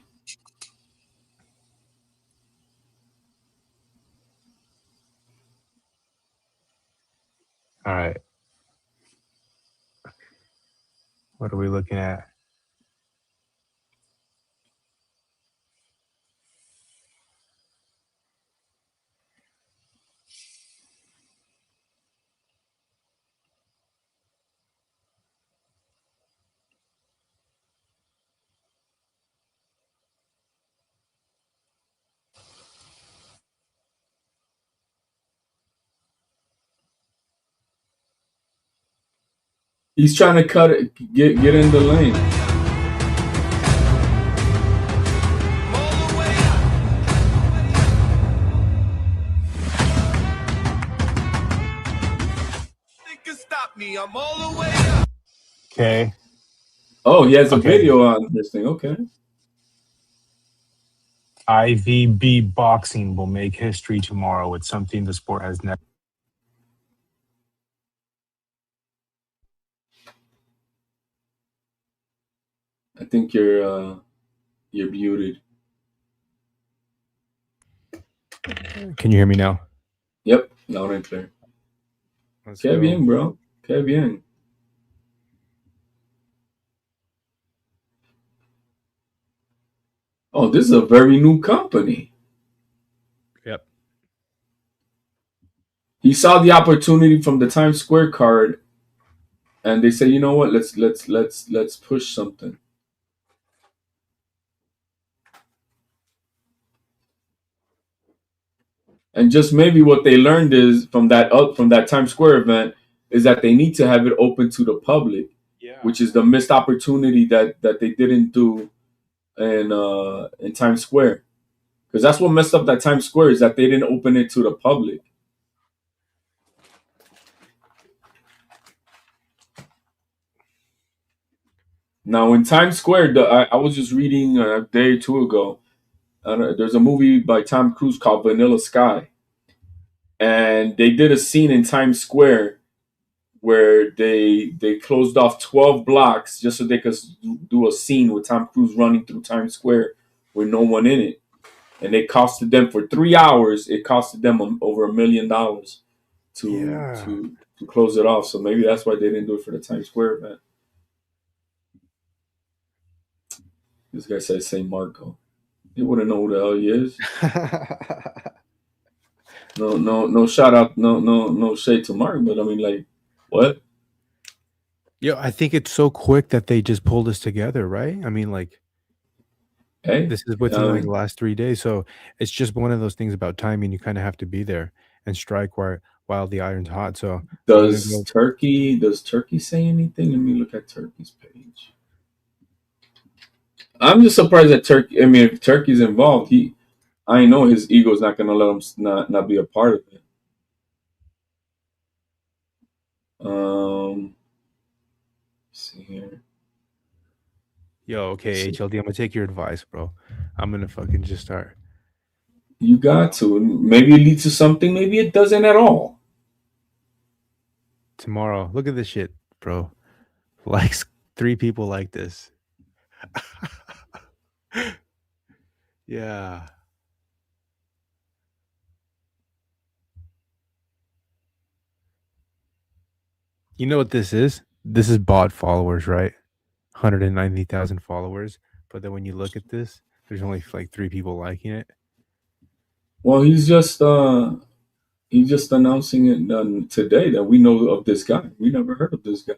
All right. What are we looking at? He's trying to cut it, get in the lane. Okay. Oh, he has a video on this thing. Okay. IVB boxing will make history tomorrow. It's something the sport has never. I think you're muted. Can you hear me now? Yep, loud and clear. Qué bien, bro. Qué bien. Oh, this is a very new company. Yep. He saw the opportunity from the Times Square card, and they said, you know what? Let's push something. And just maybe what they learned is from that Times Square event is that they need to have it open to the public, which is the missed opportunity that they didn't do in Times Square, because that's what messed up that Times Square is that they didn't open it to the public. Now in Times Square, I was just reading a day or two ago. There's a movie by Tom Cruise called Vanilla Sky, and they did a scene in Times Square where they closed off 12 blocks just so they could do a scene with Tom Cruise running through Times Square with no one in it. And it costed them for 3 hours. It costed them over $1 million to close it off. So maybe that's why they didn't do it for the Times Square event. This guy says St. Marco. He wouldn't know who the hell he is. No shout out, no shade to Mark, but I mean, like, what? Yo, I think it's so quick that they just pulled us together, right? I mean, like, hey, this is within like the last 3 days, so it's just one of those things about timing. You kind of have to be there and strike while the iron's hot. So does Turkey say anything? Let me look at Turkey's page. I'm just surprised that Turkey. I mean, if Turkey's involved, I know his ego's not going to let him not be a part of it. Let's see here. Yo, okay, HLD, I'm gonna take your advice, bro. I'm gonna fucking just start. You got to. Maybe it leads to something. Maybe it doesn't at all. Tomorrow, look at this shit, bro. Likes 3 people like this. Yeah. You know what this is? This is bot followers, right? 190,000 followers. But then when you look at this, there's only like 3 people liking it. Well, he's just announcing it today that we know of this guy. We never heard of this guy,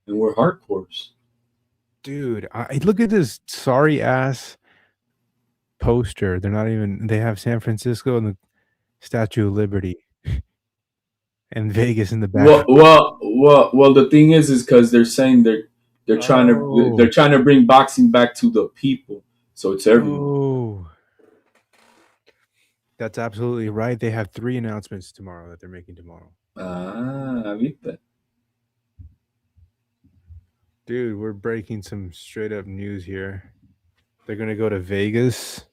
and we're hardcores. Dude, I look at this sorry ass poster. They're not even. They have San Francisco and the Statue of Liberty, and Vegas in the back. Well. The thing is because they're saying they're trying to bring boxing back to the people, so it's everyone. Oh. That's absolutely right. They have 3 announcements tomorrow that they're making tomorrow. ¿Viste? Dude, we're breaking some straight up news here. They're going to go to Vegas,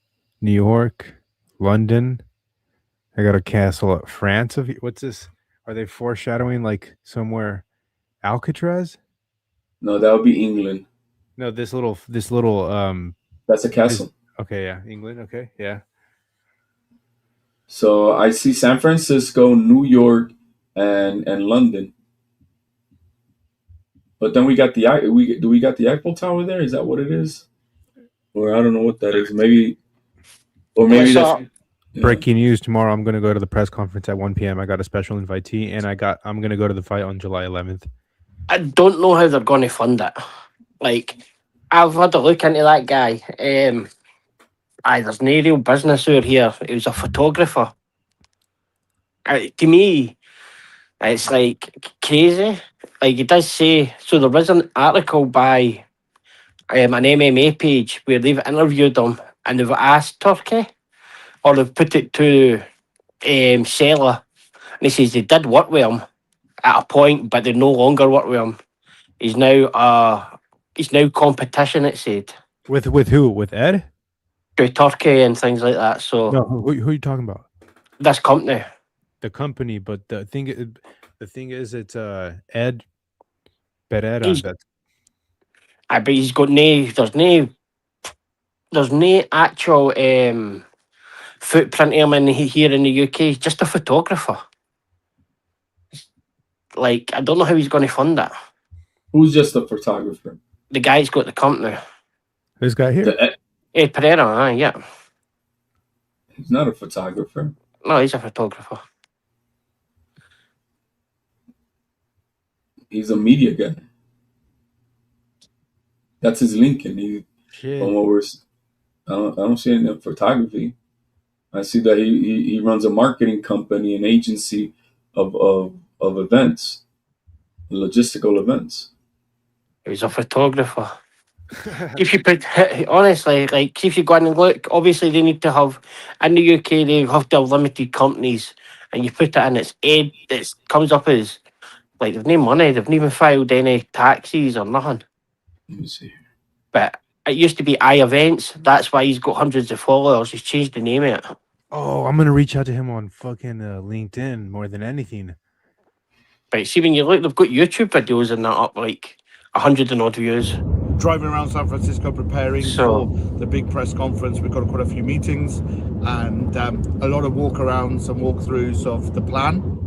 New York, London. I got a castle at France. What's this? Are they foreshadowing like somewhere Alcatraz? No, that would be England. No, this little that's a castle. Okay, yeah. England, okay, yeah. So I see San Francisco, New York, and London. But then we got the Eiffel Tower there? Is that what it is? Or I don't know what that is. Maybe that's breaking news tomorrow. I'm going to go to the press conference at 1 p.m. I got a special invitee, and I'm going to go to the fight on July 11th. I don't know how they're going to fund it. Like, I've had a look into that guy. There's no real business over here. He was a photographer. To me, it's like crazy. like he does say, so there was an article by an MMA page where they've interviewed him and they've asked Turkey, or they've put it to Seller, and he says they did work with him at a point, but they no longer work with him. He's now competition. It said With who? With Ed? to Turkey and things like that. So No, who are you talking about? this company, The company, but the thing is, it's Ed Pereira. He's- That's I bet he's got there's no actual footprint of him here in the UK. He's just a photographer. Like, I don't know how he's going to fund that. Who's just a photographer? The guy's got the company. this guy here. Ed Pereira, yeah. He's not a photographer. No, he's a photographer. He's a media guy. That's his LinkedIn. Shit. From what I don't see any photography. I see that he runs a marketing company, an agency of events, logistical events. He's a photographer. If you put, honestly, like, if you go in and look, obviously they need to have, in the UK, they have to have limited companies, and you put it in, it's Ed, it comes up as, like, they've no money, they've not even filed any taxes or nothing. Let me see. But it used to be iEvents, that's why he's got hundreds of followers, he's changed the name of it. Oh, I'm gonna reach out to him on fucking LinkedIn more than anything. But see, when you look, they've got YouTube videos and that up like 100 and odd views. Driving around San Francisco preparing for the big press conference. We've got quite a few meetings and a lot of walkarounds and walkthroughs of the plan.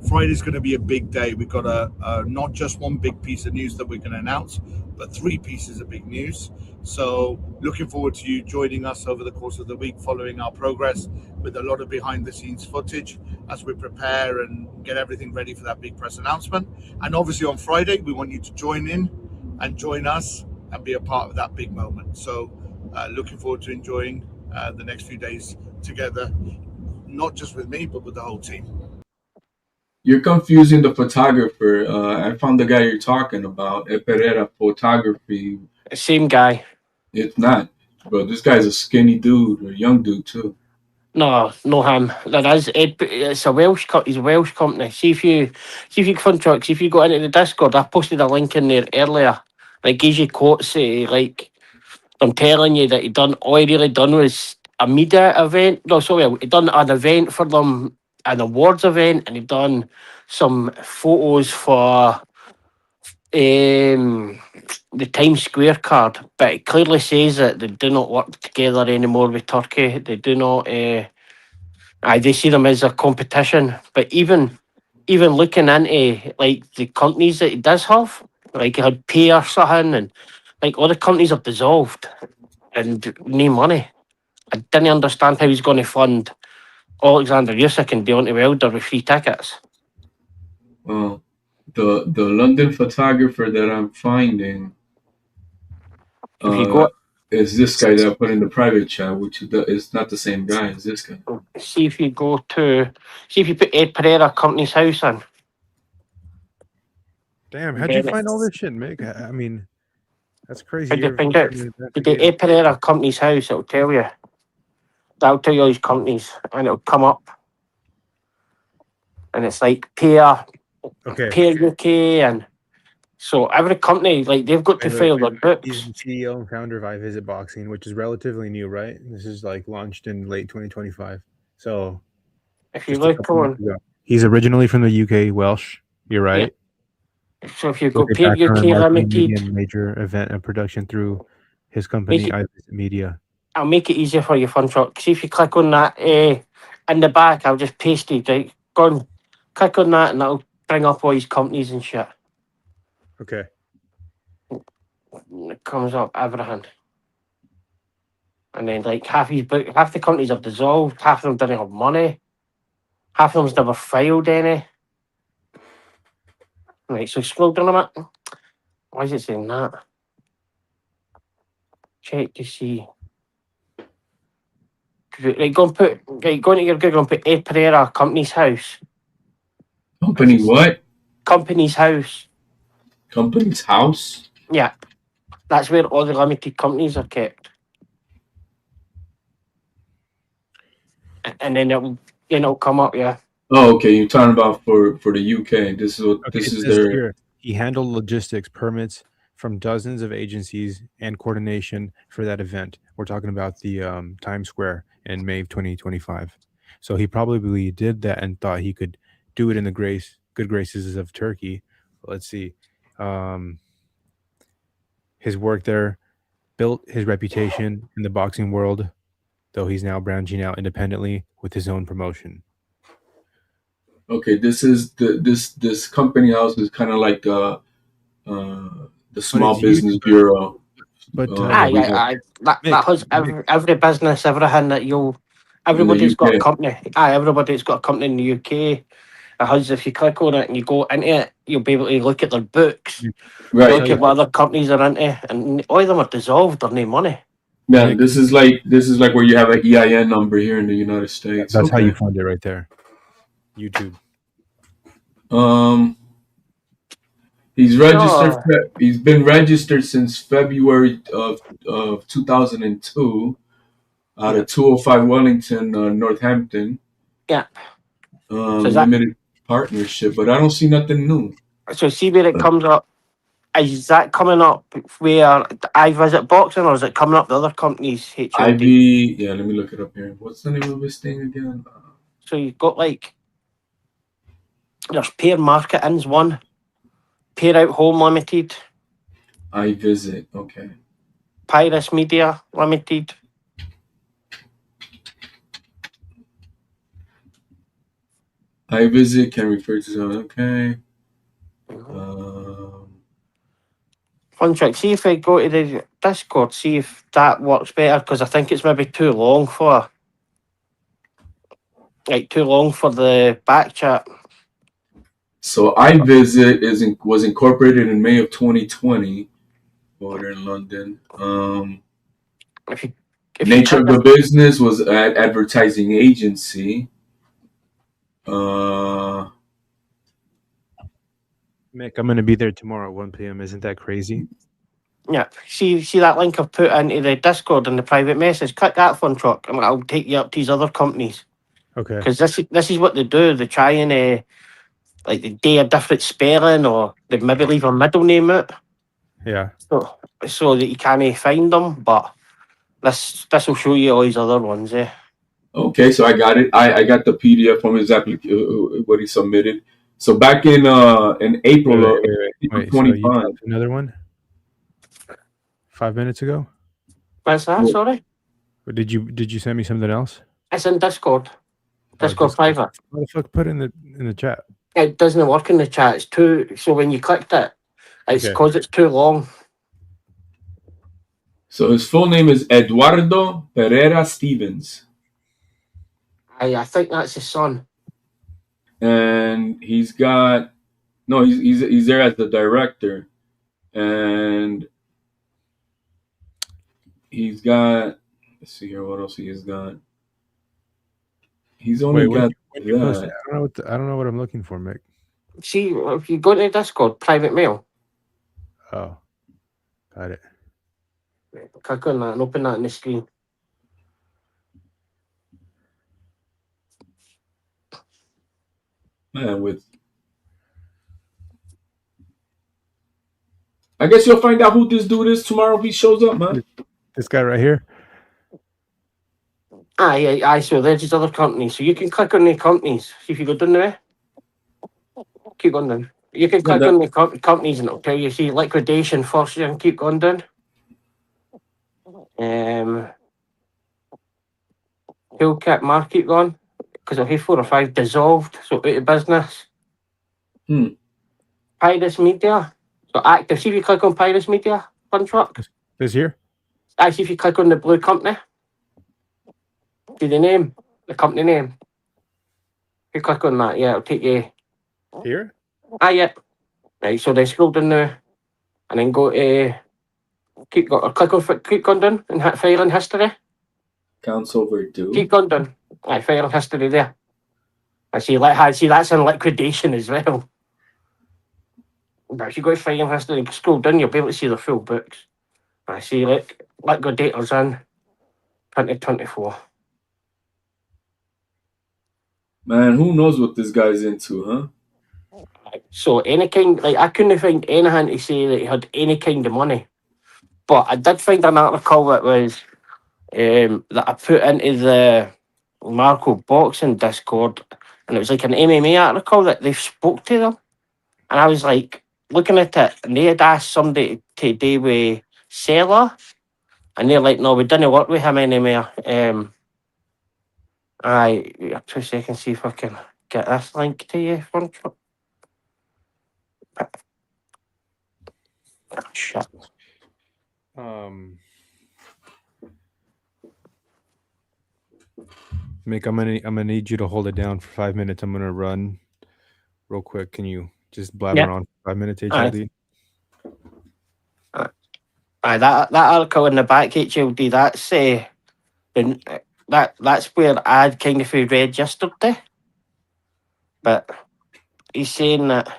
Friday's going to be a big day. We've got not just one big piece of news that we're going to announce, but 3 pieces of big news. So looking forward to you joining us over the course of the week, following our progress with a lot of behind the scenes footage as we prepare and get everything ready for that big press announcement. And obviously on Friday, we want you to join in and join us and be a part of that big moment. So looking forward to enjoying the next few days together, not just with me, but with the whole team. You're confusing the photographer. I found the guy you're talking about, Pereira Photography. Same guy. It's not, bro. This guy's a skinny dude, a young dude too. No him. There is Ed. It's a Welsh. He's a Welsh company. See if you fun trucks. If you go into the Discord, I posted a link in there earlier. Like, gives you quotes. Like, I'm telling you that all he really done was a media event. No, sorry, he done an event for them, an awards event, and he done some photos for the Times Square card. But it clearly says that they do not work together anymore with Turkey. They do not. They see them as a competition. But even looking into like the companies that he does have, like he had Pay or something, and like all the companies have dissolved and no money. I didn't understand how he's going to fund Oleksandr Usyk and Deontay Wilder with free tickets. Well, the London photographer that I'm finding is this guy that I put in the private chat, which is not the same guy as this guy. See if you put Ed Pereira Company's House in. Damn, how'd you find all this shit, Mick? I mean, that's crazy. How'd you find out? The Ed Pereira Company's House, it'll tell you. That'll tell you all these companies, and it'll come up. And it's like Peer UK, and so every company, like, they've got to file their books. He's the CEO and founder of I Visit Boxing, which is relatively new, right? This is like launched in late 2025. So if you look on, he's originally from the UK, Welsh. You're right. Yeah. So if you go Peer UK Limited, major event and production through his company, I Visit Media. I'll make it easier for you, fun truck. See if you click on that in the back, I'll just paste it. Right? Go on, click on that, and that'll bring up all these companies and shit. Okay. It comes up everything. And then, like, half the companies have dissolved, half of them didn't have money, half of them's never filed any. Right, so scroll down a bit. Why is it saying that? Check to see. Right, go into your Google and put Ed Pereira Company's House. Company what? Company's House. Company's House? Yeah. That's where all the limited companies are kept. And then it'll come up, yeah. Oh, okay. You're talking about for the UK. This is what Okay, this it is says their. here, he handled logistics, permits from dozens of agencies and coordination for that event. We're talking about the Times Square in May of 2025. So he probably did that and thought he could do it in the good graces of Turkey. Let's see. His work there built his reputation in the boxing world, though he's now branching out independently with his own promotion. Okay, this is this company house is kind of like the Small Business Bureau. But that has every business, everything that everybody's got a company. Everybody's got a company in the UK. It has, if you click on it and you go into it, you'll be able to look at their books, look at what other companies are into, and all of them are dissolved or no money. Yeah, this is like where you have an EIN number here in the United States. That's how you find it right there. YouTube. He's registered. He's been registered since February of 2002 out of 205 Wellington, Northampton. Yeah. Limited partnership, but I don't see nothing new. So see where it comes up. Is that coming up where I Visit Boxing, or is it coming up the other companies? HLD? Yeah, let me look it up here. What's the name of this thing again? So you've got there's Pear Marketing's one, Pear Out Home Limited, I Visit, okay. Pyrus Media Limited. I Visit can refer to something, okay. Contract. See if I go to the Discord, see if that works better, because I think it's maybe too long for the back chat. So I Visit was incorporated in May of 2020 over in London. Nature of the business was an advertising agency. Mick, I'm going to be there tomorrow at 1 p.m. Isn't that crazy? Yeah. See that link I've put into the Discord and the private message? Click that fun truck, and I'll take you up to these other companies. Okay. Because this is what they do. They try and they do a different spelling, or they maybe leave a middle name out. Yeah. So that you can't find them. But this will show you all these other ones. Okay, so I got it. I got the PDF from his what he submitted. So back in April wait, 25. so you got another one? 5 minutes ago? What's that? Sorry. Did you send me something else? It's in Discord. Discord private. What the fuck? Put it in the chat. It doesn't work in the chat. It's too. So when you clicked it, it's because it's too long. So his full name is Eduardo Pereira Stevens. I think that's his son. And he's there as the director, and he's got. Let's see here, what else he has got. He's only got that. I don't know what I'm looking for, Mick. See, if you go to Discord, private mail. Oh, got it. Click on that and open that in the screen. Man, I guess you'll find out who this dude is tomorrow if he shows up, man. This guy right here? Aye. So there's these other companies. So you can click on the companies. See if you go down there. Keep going down. You can click on the companies and it'll tell you, see, liquidation first, and keep going down. Toolkit Market gone, because I've had 4 or 5 dissolved, so out of business. Pyrus Media, so active. See if you click on Pyrus Media, fun truck. This here? See if you click on the blue company. See the name, the company name. If you click on that, yeah, it'll take you. Here? Yeah. Right, so then scroll down there, and then go to keep going down and hit filing history. Accounts overdue. Keep going down. Filing history there. I see that's in liquidation as well. But if you go to fighting history and scroll down, you'll be able to see the full books. I see, like, Liquidators in 2024. Man, who knows what this guy's into, huh? So any kind, like, I couldn't find anything to say that he had any kind of money. But I did find an article that was that I put into the Marco Boxing Discord, and it was like an MMA article that they spoke to them, and I was like looking at it, and they had asked somebody to do with Seller, and they're like, "No, we didn't work with him anymore." I 2 seconds, see if I can get this link to you. Shit. Mick, I'm gonna need you to hold it down for 5 minutes. I'm gonna run real quick. Can you just blabber on for 5 minutes, HLD? That article in the back, HLD, that's where I'd kind of read yesterday. But he's saying that.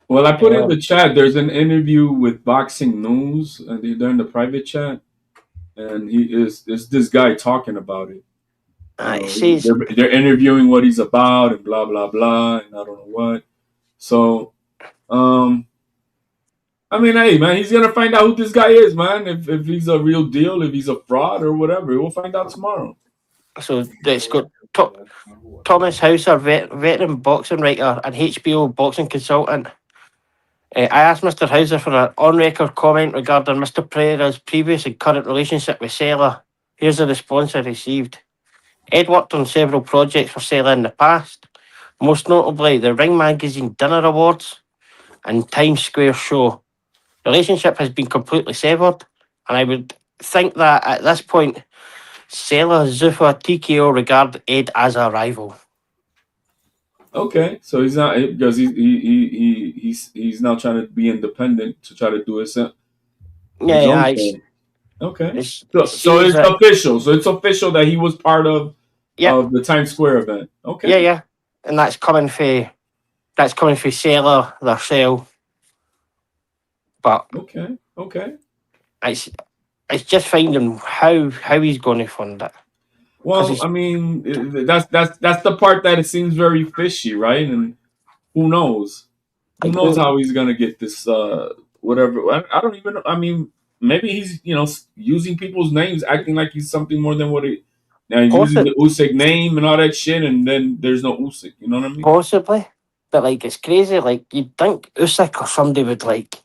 Well, I put in the chat, there's an interview with Boxing News, and they're in the private chat, and it's this guy talking about it. They're interviewing what he's about and blah blah blah, and I don't know what. So, I mean, hey man, he's gonna find out who this guy is, man. If he's a real deal, if he's a fraud or whatever, we'll find out tomorrow. So it's got Thomas Hauser, veteran boxing writer and HBO boxing consultant. I asked Mr. Hauser for an on-record comment regarding Mr. Pereira's previous and current relationship with Sela. Here's the response I received. Ed worked on several projects for Sela in the past, most notably the Ring Magazine Dinner Awards and Times Square Show. The relationship has been completely severed, and I would think that at this point, Sela, Zuffa, TKO regard Ed as a rival. Okay, so he's not, because he's now trying to be independent to try to do his own thing. Okay, so it's official. So it's official that he was part of the Times Square event. Okay, yeah, and that's coming for Sela themselves. But okay, it's just finding how he's going to fund it. Well, I mean, that's the part that it seems very fishy, right? And who knows? Who knows how he's gonna get this? Whatever. I don't even know. I mean, maybe he's using people's names, acting like he's something more than what he. Now he's using the Usyk name and all that shit, and then there's no Usyk. You know what I mean? Possibly, but like it's crazy. Like you'd think Usyk or somebody would like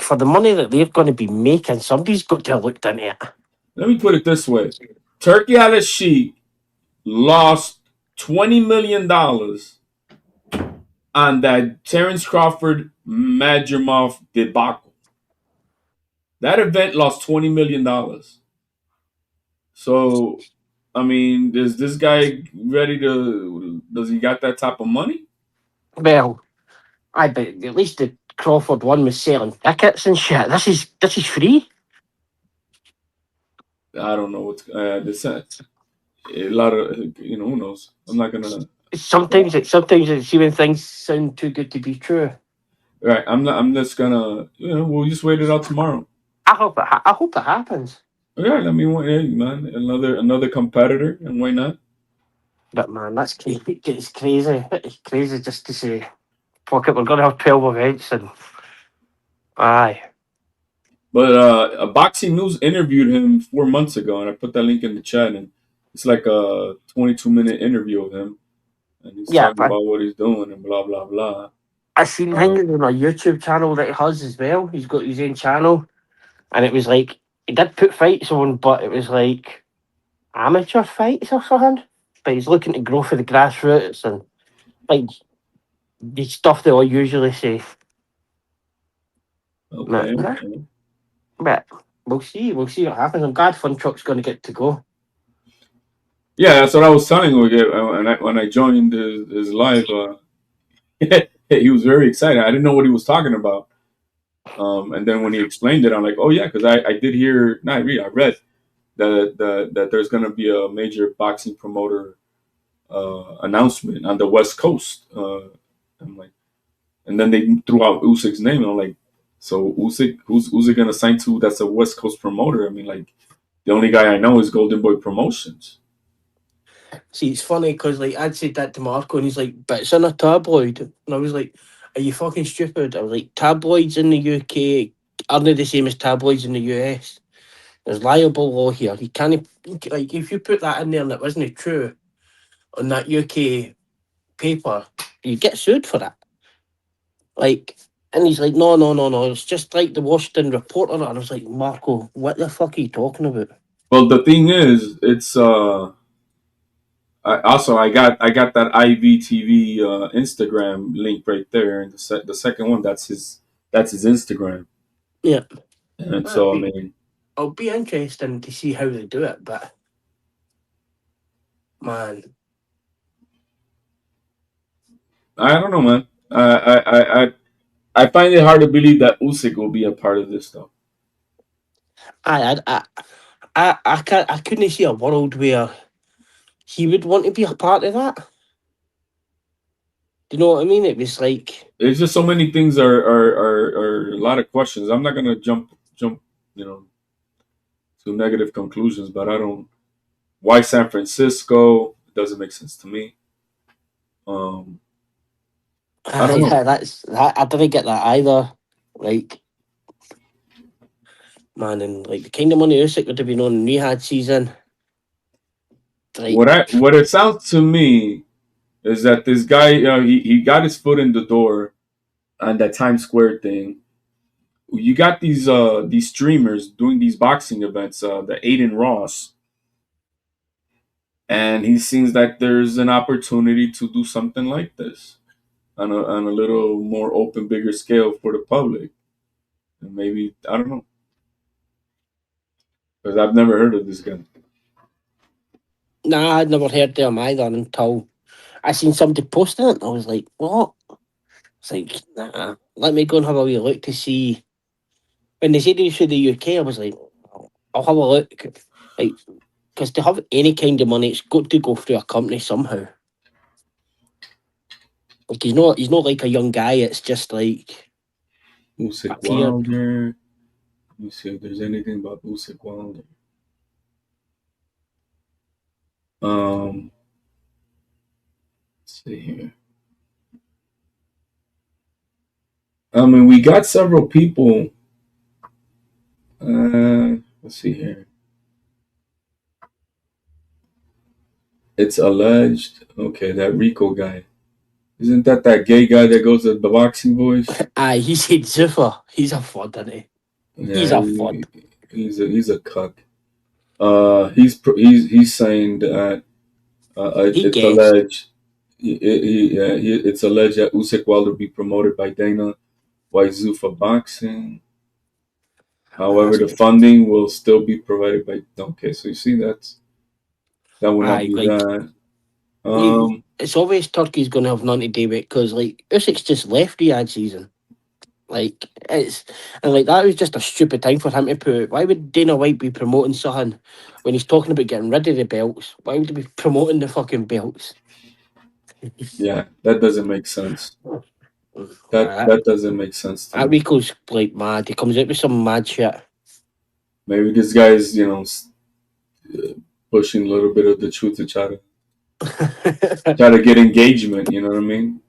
for the money that they're going to be making, somebody's got to have looked into it. Let me put it this way: Turkey Al-Sheikh lost $20 million on that Terence Crawford Madrimov debacle. That event lost $20 million. So, I mean, is this guy ready to? Does he got that type of money? Well, I bet at least the Crawford one was selling tickets and shit. This is free. I don't know what's this. A lot of who knows. I'm not gonna. Sometimes it's see when things sound too good to be true. Right. I'm just gonna. We'll just wait it out tomorrow. I hope it happens. Yeah. I mean, hey, man, another competitor, and why not? But man, that's crazy. It's crazy. It's crazy just to say, fuck it, we're gonna have 12 events and aye. But a Boxing News interviewed him 4 months ago, and I put that link in the chat, and it's like a 22-minute interview of him, and he's talking about what he's doing and blah blah blah. I seen him on a YouTube channel that he has as well. He's got his own channel, and it was like he did put fights on, but it was like amateur fights or something. But he's looking to grow for the grassroots and like the stuff that I usually say. Okay. But we'll see what happens. I'm glad Fun Truck's going to get to go. Yeah, that's what I was telling him when I joined his live. He was very excited. I didn't know what he was talking about. And then when he explained it, I'm like, oh yeah, because I did hear, I read that there's going to be a major boxing promoter announcement on the West Coast. I'm like, And then they threw out Usyk's name, and I'm like, so Usyk, who's Usyk gonna sign to? That's a West Coast promoter. I mean, like, the only guy I know is Golden Boy Promotions. See, it's funny because like I'd said that to Marco, and he's like, "But it's in a tabloid," and I was like, "Are you fucking stupid?" I was like, "Tabloids in the UK aren't the same as tabloids in the US. There's liable law here. You can't like if you put that in there and it wasn't true on that UK paper, you get sued for that." Like, and he's like, "No, no, no, no. It's just like the Washington Reporter." And I was like, "Marco, what the fuck are you talking about?" Well, the thing is, it's I got that IVTV Instagram link right there, and the second one that's his Instagram. Yeah, and so I mean, it'll be interesting to see how they do it, but man, I don't know, man. I find it hard to believe that Usyk will be a part of this though. I couldn't see a world where he would want to be a part of that. Do you know what I mean? It was like It's just so many things are a lot of questions. I'm not gonna jump, to negative conclusions, but I don't. Why San Francisco? It doesn't make sense to me. I don't know. Yeah, I didn't get that either. Like, man, and like the kind of money Usyk would have been on in rehab season. Like, What it sounds to me is that this guy, he got his foot in the door on that Times Square thing. You got these streamers doing these boxing events, the Aiden Ross, and he seems that there's an opportunity to do something like this on a little more open, bigger scale for the public. And maybe, I don't know, because I've never heard of this guy. nah, I'd never heard of him either until I seen somebody posting it. I was like, what? It's like, nah, let me go and have a wee look to see. When they said he was for the UK, I was like, I'll have a look. Like, because to have any kind of money, it's got to go through a company somehow. Like, he's not like a young guy. It's just like Usyk Wilder. Let me see if there's anything about Usyk Wilder. Let's see here. I mean, we got several people. Let's see here. It's alleged. Okay, that Rico guy. Isn't that gay guy that goes to the Boxing Boys? he said Zuffer. He's a fud, isn't he? Yeah, he's a fud. He's a cuck. He's saying that it's alleged. It's alleged that Usyk Wilder be promoted by Dana White Zuffa Boxing. However, the funding will still be provided by. Okay, so you see that would not be that. It's obvious Turkey's going to have nothing to do with it because, like, Usyk's just left the ad season. Like, that was just a stupid thing for him to put. Why would Dana White be promoting something when he's talking about getting rid of the belts? Why would he be promoting the fucking belts? Yeah, that doesn't make sense. That doesn't make sense to me. Rico's like mad. He comes out with some mad shit. Maybe this guy's, pushing a little bit of the truth to try to get engagement. You know what I mean?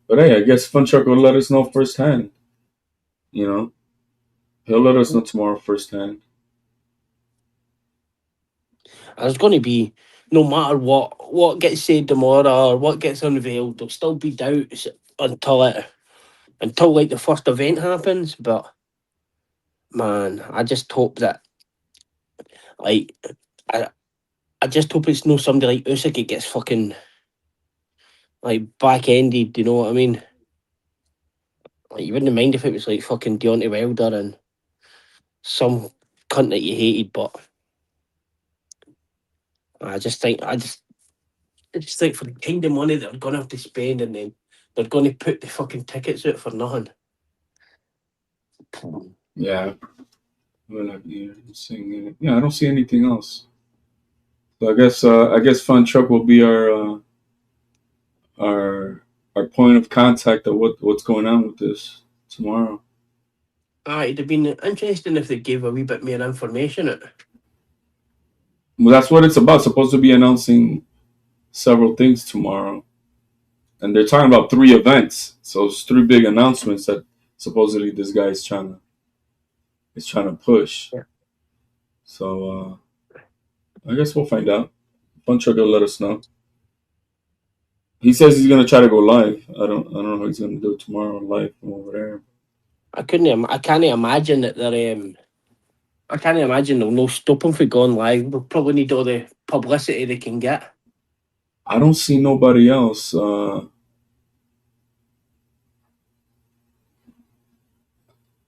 But hey, I guess Funchuck will let us know firsthand. He'll let us know tomorrow firsthand. There's going to be, no matter what gets said tomorrow or what gets unveiled, there'll still be doubts until like the first event happens. But man, I just hope that, like, I just hope it's no somebody like Usyk that gets fucking like back-ended. You know what I mean? Like, you wouldn't mind if it was like fucking Deontay Wilder and some cunt that you hated, but I just think for the kind of money that they're gonna have to spend, and then they're gonna put the fucking tickets out for nothing. Yeah. Well, I don't see anything else. So I guess Fun Truck will be our point of contact of what's going on with this tomorrow. It'd have been interesting if they gave a wee bit more information. Well, that's what it's about. It's supposed to be announcing several things tomorrow. And they're talking about 3 events. So it's 3 big announcements that supposedly this guy is trying to push. Yeah. So I guess we'll find out. Puncher will let us know. He says he's gonna try to go live. I don't know how he's gonna do it tomorrow live from over there. I can't imagine that they're I can't imagine they'll no stop him from going live. They'll probably need all the publicity they can get. I don't see nobody else. I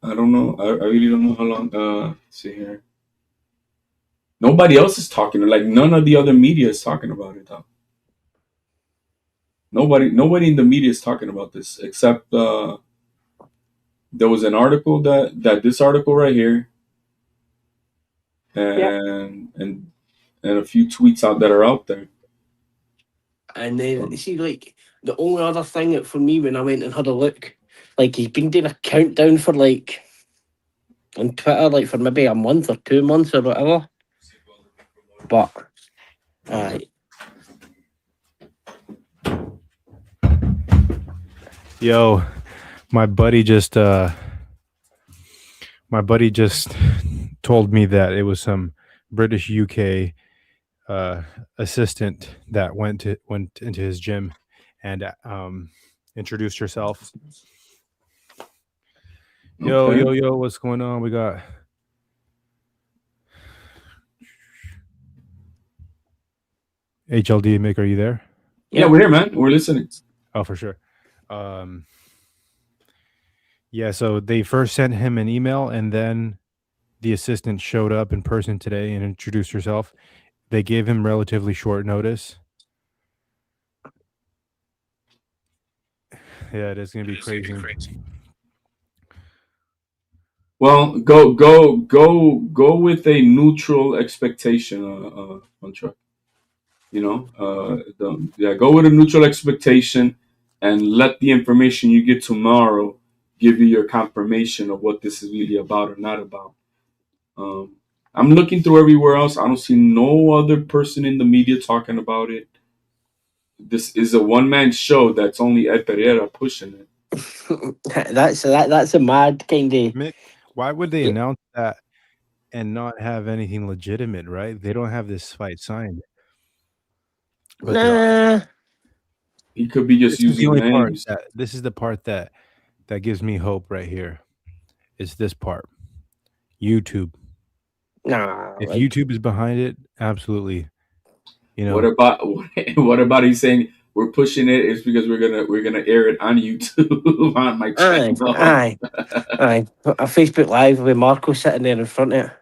don't know. I really don't know how long. Let's see here. Nobody else is talking. Like none of the other media is talking about it though. Nobody in the media is talking about this except there was an article that this article right here, and a few tweets that are out there. And then see, like the only other thing that for me when I went and had a look, like he's been doing a countdown for like on Twitter, like for maybe a month or 2 months or whatever. But Yo, my buddy just told me that it was some British UK assistant that went into his gym and introduced herself. Yo, what's going on? We got HLD Mick, are you there? Yeah, we're here, man. We're listening. Oh, for sure. Yeah, so they first sent him an email and then the assistant showed up in person today and introduced herself. They gave him relatively short notice. Yeah, it is going to be crazy. Well, go with a neutral expectation on track. You know, go with a neutral expectation and let the information you get tomorrow give you your confirmation of what this is really about or not about. I'm looking through everywhere else. I don't see no other person in the media talking about it. This is a one-man show that's only Ed Pereira pushing it. that's a mad kind of. Mick, why would they announce that and not have anything legitimate, right? They don't have this fight signed. But nah. He could be just using names. This is the part that gives me hope right here. It's this part. YouTube. Nah. If YouTube is behind it, absolutely. You know. What about he's saying we're pushing it? It's because we're gonna air it on YouTube on my channel. Aye. A Facebook Live with Marco sitting there in front of it.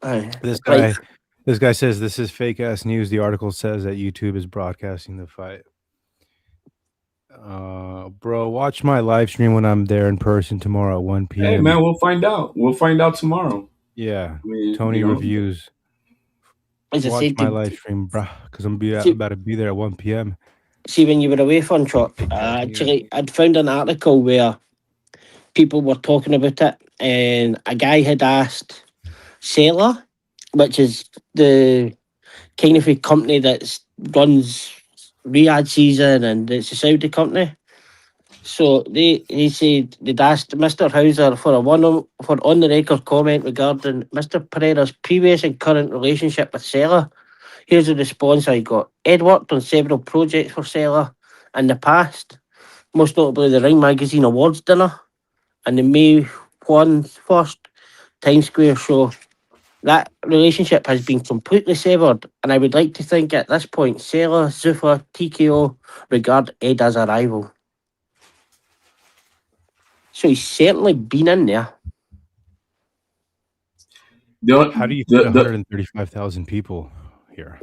Aye. This guy says this is fake ass news. The article says that YouTube is broadcasting the fight. Bro, watch my live stream when I'm there in person tomorrow at 1 p.m. Hey man, we'll find out. We'll find out tomorrow. Yeah, Tony reviews. Watch my live stream, bro, because I'm about to be there at 1 p.m. See, when you were away from Chuck, actually, I'd found an article where people were talking about it, and a guy had asked Sailor, which is the kind of a company that runs Riyadh season, and it's a Saudi company. So he said they'd asked Mr. Hauser for on the record comment regarding Mr. Pereira's previous and current relationship with Sailor. Here's the response I got. Ed worked on several projects for Sailor in the past, most notably the Ring Magazine Awards dinner and the May 1st Times Square show. That relationship has been completely severed, and I would like to think at this point, Sailor, Zuffa, TKO regard Ed as a rival. So he's certainly been in there. How do you fit 135,000 people here?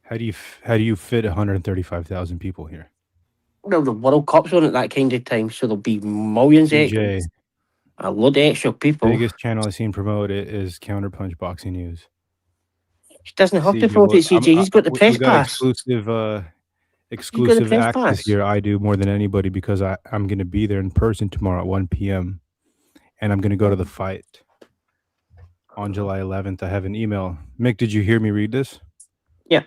How do you fit 135,000 people here? Well, the World Cup's on at that kind of time, so there'll be millions extra. A lot of extra people. The biggest channel I've seen promote it is Counterpunch Boxing News. He doesn't have to promote it, CJ. He's got the press pass. exclusive press access pass? here. I do more than anybody because I'm going to be there in person tomorrow at 1 p.m. and I'm going to go to the fight on July 11th. I have an email. Mick, did you hear me read this? Yep.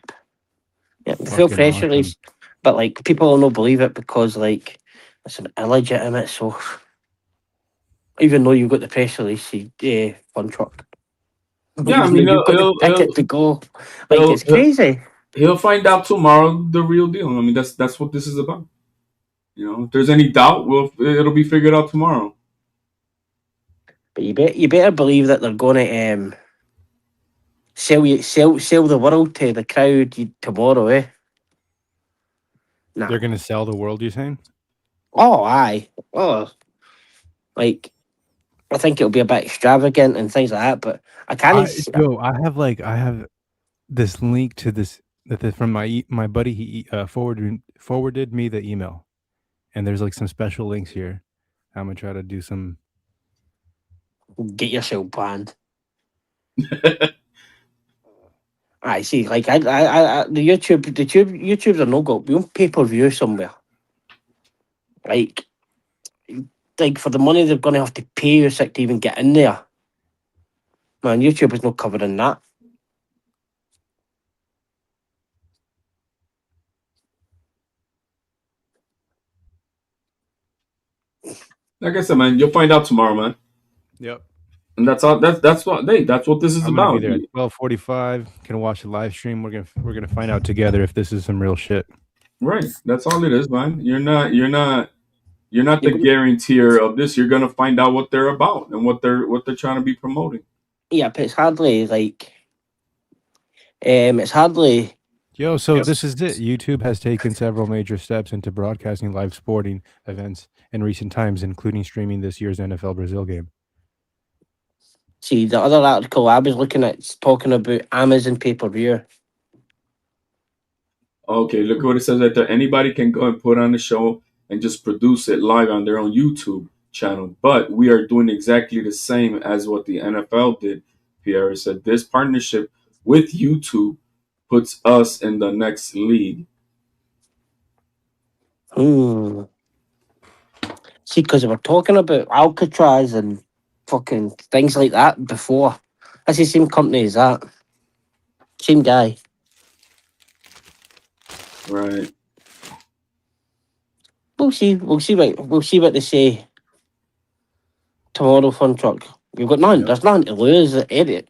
The full Fucking press awesome. release, but like people will not believe it because like it's an illegitimate source. Even though you've got the press release, fun truck. Yeah, I Even mean, though you've got the ticket to go, like it's crazy. He'll find out tomorrow the real deal. I mean, that's what this is about. You know, if there's any doubt, it'll be figured out tomorrow. But you better believe that they're going to sell the world to the crowd tomorrow, eh? Nah. They're going to sell the world, you're saying? Oh, aye. Oh, like I think it'll be a bit extravagant and things like that. But I can't. I have this link to this from my buddy. He forwarded me the email, and there's like some special links here. I'm gonna try to do some. Get yourself banned. I see. Like I the YouTube's a no go. We want pay-per-view somewhere. Like for the money they're gonna have to pay Usyk to even get in there. Man, YouTube is not covering that. Like I said, man, you'll find out tomorrow, man. Yep. And that's all. That's what this is I'm about. Gonna be there at 12:45. Can watch the live stream. We're gonna find out together if this is some real shit. Right. That's all it is, man. You're not the guarantor of this. You're gonna find out what they're about and what they're trying to be promoting. Yeah, but it's hardly like it's hardly. Yo, so this is it. YouTube has taken several major steps into broadcasting live sporting events in recent times, including streaming this year's NFL Brazil game. See, the other article I was looking at is talking about Amazon pay-per-view. Okay, look what it says right there. Anybody can go and put on a show and just produce it live on their own YouTube channel. But we are doing exactly the same as what the NFL did. Pierre said this partnership with YouTube puts us in the next league. See, because they were talking about Alcatraz and fucking things like that before. That's the same company as that. Same guy. Right. We'll see what they say tomorrow, Fun Truck. You've got none. Yep. There's nothing to lose, idiot.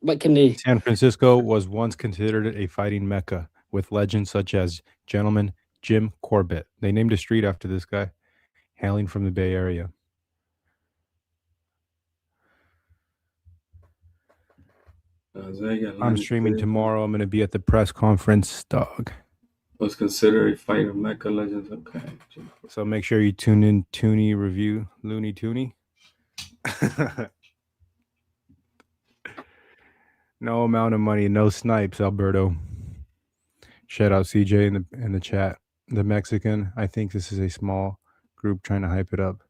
What can they? San Francisco was once considered a fighting mecca with legends such as Gentleman Jim Corbett. They named a street after this guy, hailing from the Bay Area. I'm streaming tomorrow. I'm going to be at the press conference, dog. Was considered a fighter mecca, legends. Okay. So make sure you tune in. Tooney review, Looney Tooney. No amount of money, no snipes, Alberto. Shout out CJ in the chat. The Mexican. I think this is a small group trying to hype it up.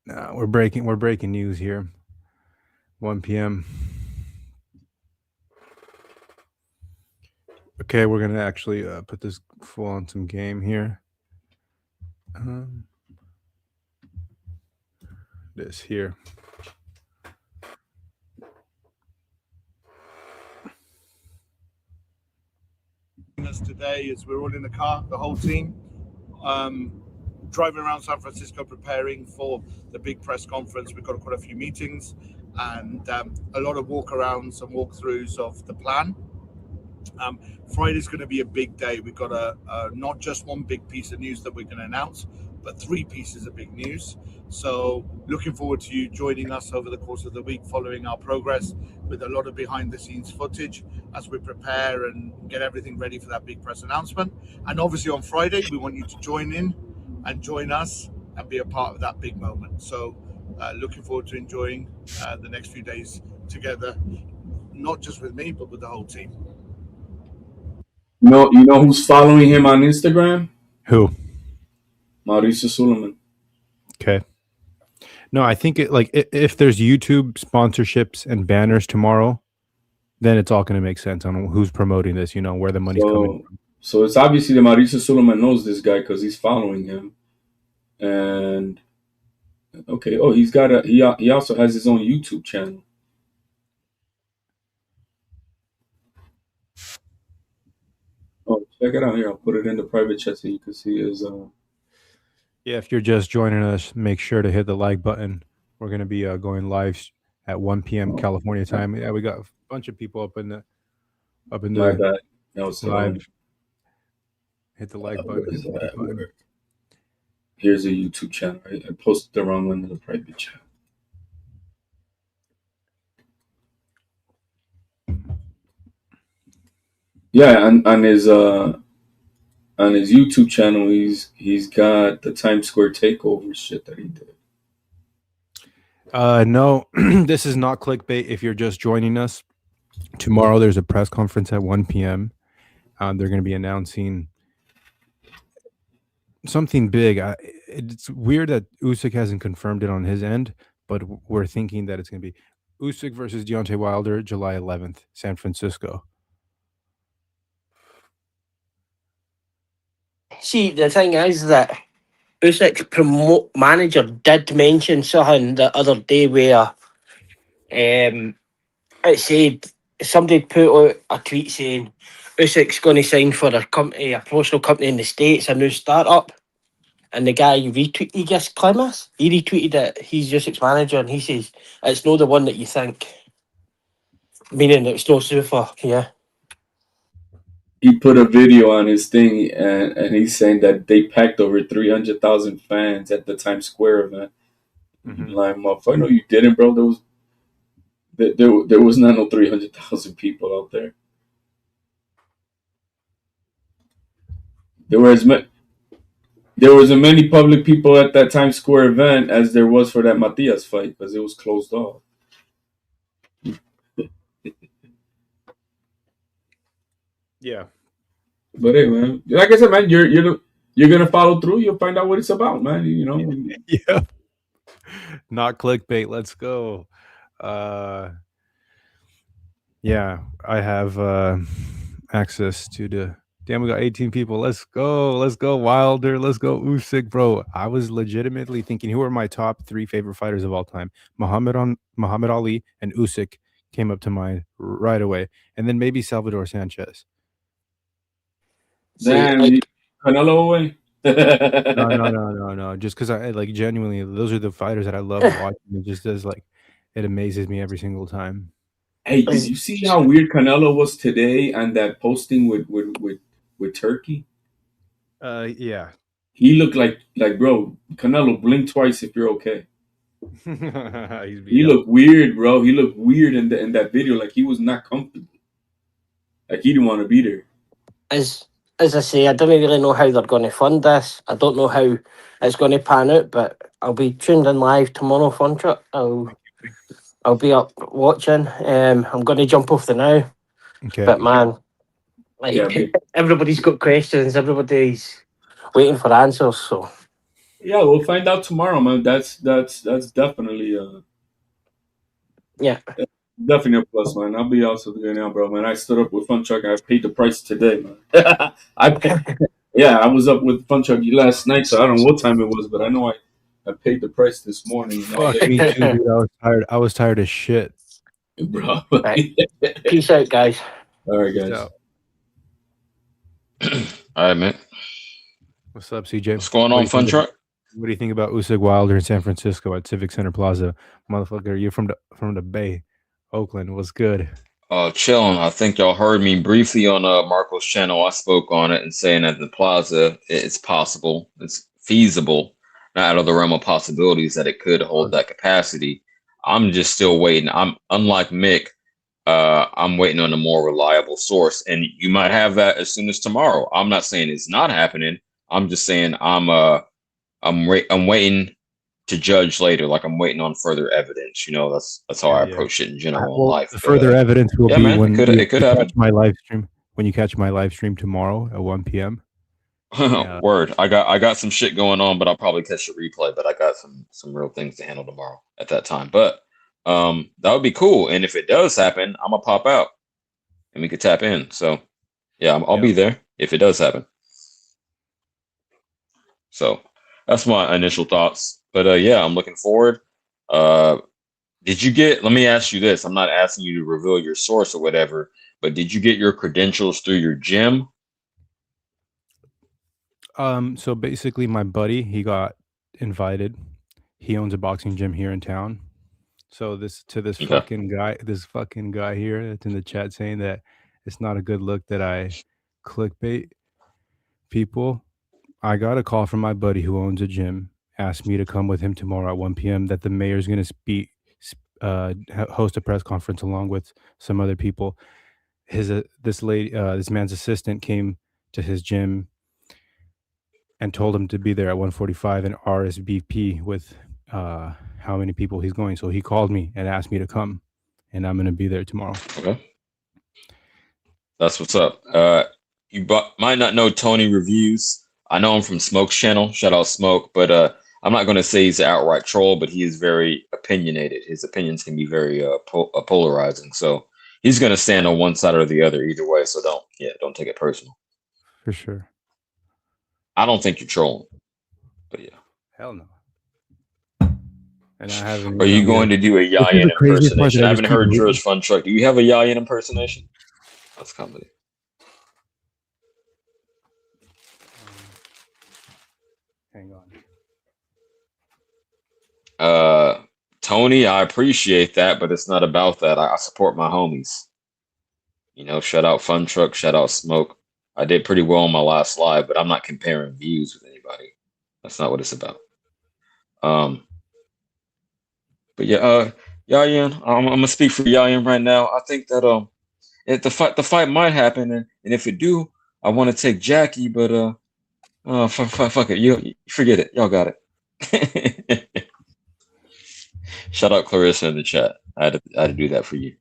No, we're breaking news here. 1 p.m. Okay, we're gonna actually put this full on some game here. This here. Us today as we're all in the car, the whole team, driving around San Francisco preparing for the big press conference. We've got quite a few meetings and a lot of walkarounds and walkthroughs of the plan. Friday's going to be a big day. We've got not just one big piece of news that we're going to announce, but 3 pieces of big news. So looking forward to you joining us over the course of the week, following our progress with a lot of behind the scenes footage as we prepare and get everything ready for that big press announcement. And obviously on Friday, we want you to join in and join us and be a part of that big moment. So looking forward to enjoying the next few days together, not just with me, but with the whole team. You know who's following him on Instagram? Who? Mauricio Suleiman. Okay. No, I think if there's YouTube sponsorships and banners tomorrow, then it's all going to make sense on who's promoting this, where the money's coming from. So it's obviously that Mauricio Suleiman knows this guy because he's following him. And okay, he also has his own YouTube channel. Oh, check it out here. I'll put it in the private chat so you can see his. Yeah, if you're just joining us, make sure to hit the like button. We're going to be going live at 1 p.m. California time. Yeah, we got a bunch of people up in the My bad. That was live. Hit the like button. Hit the like button. Here's a YouTube channel. I posted the wrong one in the private chat. Yeah, on his YouTube channel, he's got the Times Square takeover shit that he did. No, this is not clickbait. If you're just joining us, tomorrow there's a press conference at 1 p.m. They're going to be announcing something big. It's weird that Usyk hasn't confirmed it on his end, but we're thinking that it's going to be Usyk versus Deontay Wilder, July 11th, San Francisco. See, the thing is that Usyk's manager did mention something the other day where it said somebody put out a tweet saying Usyk's going to sign for a company, a promotional company in the States, a new startup. And the guy retweeted, he retweeted it. He's Usyk's manager, and he says it's not the one that you think. Meaning it's no super, yeah. He put a video on his thing, and he's saying that they packed over 300,000 fans at the Times Square event. Mm-hmm. Like, motherfucker, no, you didn't, bro. There was not no 300,000 people out there. There was as many public people at that Times Square event as there was for that Matias fight because it was closed off. Yeah. But hey, man, like I said, man, you're gonna follow through. You'll find out what it's about, man. Yeah. Not clickbait. Let's go. Yeah, I have access to the. Damn, we got 18 people. Let's go, Wilder. Let's go, Usyk, bro. I was legitimately thinking, who are my top 3 favorite fighters of all time? Muhammad Ali and Usyk came up to mind right away, and then maybe Salvador Sanchez. Damn, Canelo away. No. Just because I genuinely, those are the fighters that I love watching. It just does it amazes me every single time. Hey, did you see how weird Canelo was today on that posting with Turkey? Yeah. He looked like bro, Canelo, blink twice if you're okay. He looked weird, bro. He looked weird in that video, like he was not comfortable. Like he didn't want to be there. As I say, I don't really know how they're going to fund this. I don't know how it's going to pan out, but I'll be tuned in live tomorrow, Funchuck. I'll be up watching. I'm going to jump off the now. Okay. But man, everybody's got questions. Everybody's waiting for answers. So yeah, we'll find out tomorrow, man. That's definitely definitely a plus, man. I'll be also there now, bro. Man, I stood up with Funchuck. I paid the price today, man. I was up with Funchuck last night, so I don't know what time it was, but I know I paid the price this morning. Fuck me too, dude. I was tired as shit, bro. Right. Peace out, guys. All right, guys. All right, man. What's up, CJ? What's going on, Funchuck? What do you think about Usyk Wilder in San Francisco at Civic Center Plaza? Motherfucker, you're from the Bay, Oakland. What's good? Chilling. I think y'all heard me briefly on Marco's channel. I spoke on it and saying that the Plaza, it's possible, it's feasible, not out of the realm of possibilities that it could hold that capacity. I'm just still waiting. I'm unlike Mick. I'm waiting on a more reliable source, and you might have that as soon as tomorrow. I'm not saying it's not happening. I'm just saying I'm waiting to judge later. Like I'm waiting on further evidence. That's how I approach it in general in life. The further evidence will be when it could happen. Catch my live stream. When you catch my live stream tomorrow at 1 p.m. Word. I got some shit going on, but I'll probably catch the replay. But I got some real things to handle tomorrow at that time. But that would be cool. And if it does happen, I'm gonna pop out. and we could tap in. So yeah, I'll be there if it does happen. So that's my initial thoughts. But yeah, I'm looking forward. Did you get? Let me ask you this. I'm not asking you to reveal your source or whatever, but did you get your credentials through your gym? So basically, my buddy, he got invited. He owns a boxing gym here in town. So this fucking guy here that's in the chat saying that it's not a good look that I clickbait people. I got a call from my buddy who owns a gym, asked me to come with him tomorrow at 1 p.m. that the mayor's going to host a press conference along with some other people. This man's assistant came to his gym and told him to be there at 1:45 and RSVP with how many people he's going. So he called me and asked me to come, and I'm going to be there tomorrow. Okay. That's what's up. You might not know Tony Reviews. I know him from Smoke's channel. Shout out Smoke. But I'm not going to say he's an outright troll, but he is very opinionated. His opinions can be very polarizing. So he's going to stand on one side or the other either way. So don't take it personal. For sure. I don't think you're trolling. But yeah. Hell no. And I haven't. Are you going to do a Yayan impersonation? I haven't heard George Fun Truck. Do you have a Yayan impersonation? That's comedy. Hang on. Tony, I appreciate that, but it's not about that. I support my homies. Shout out Fun Truck, shout out Smoke. I did pretty well on my last live, but I'm not comparing views with anybody. That's not what it's about. But yeah, Yayan, I'm gonna speak for Yayan right now. I think that if the fight might happen, and if it do, I want to take Jackie, but fuck it, you forget it. Y'all got it. Shout out Clarissa in the chat. I had to do that for you.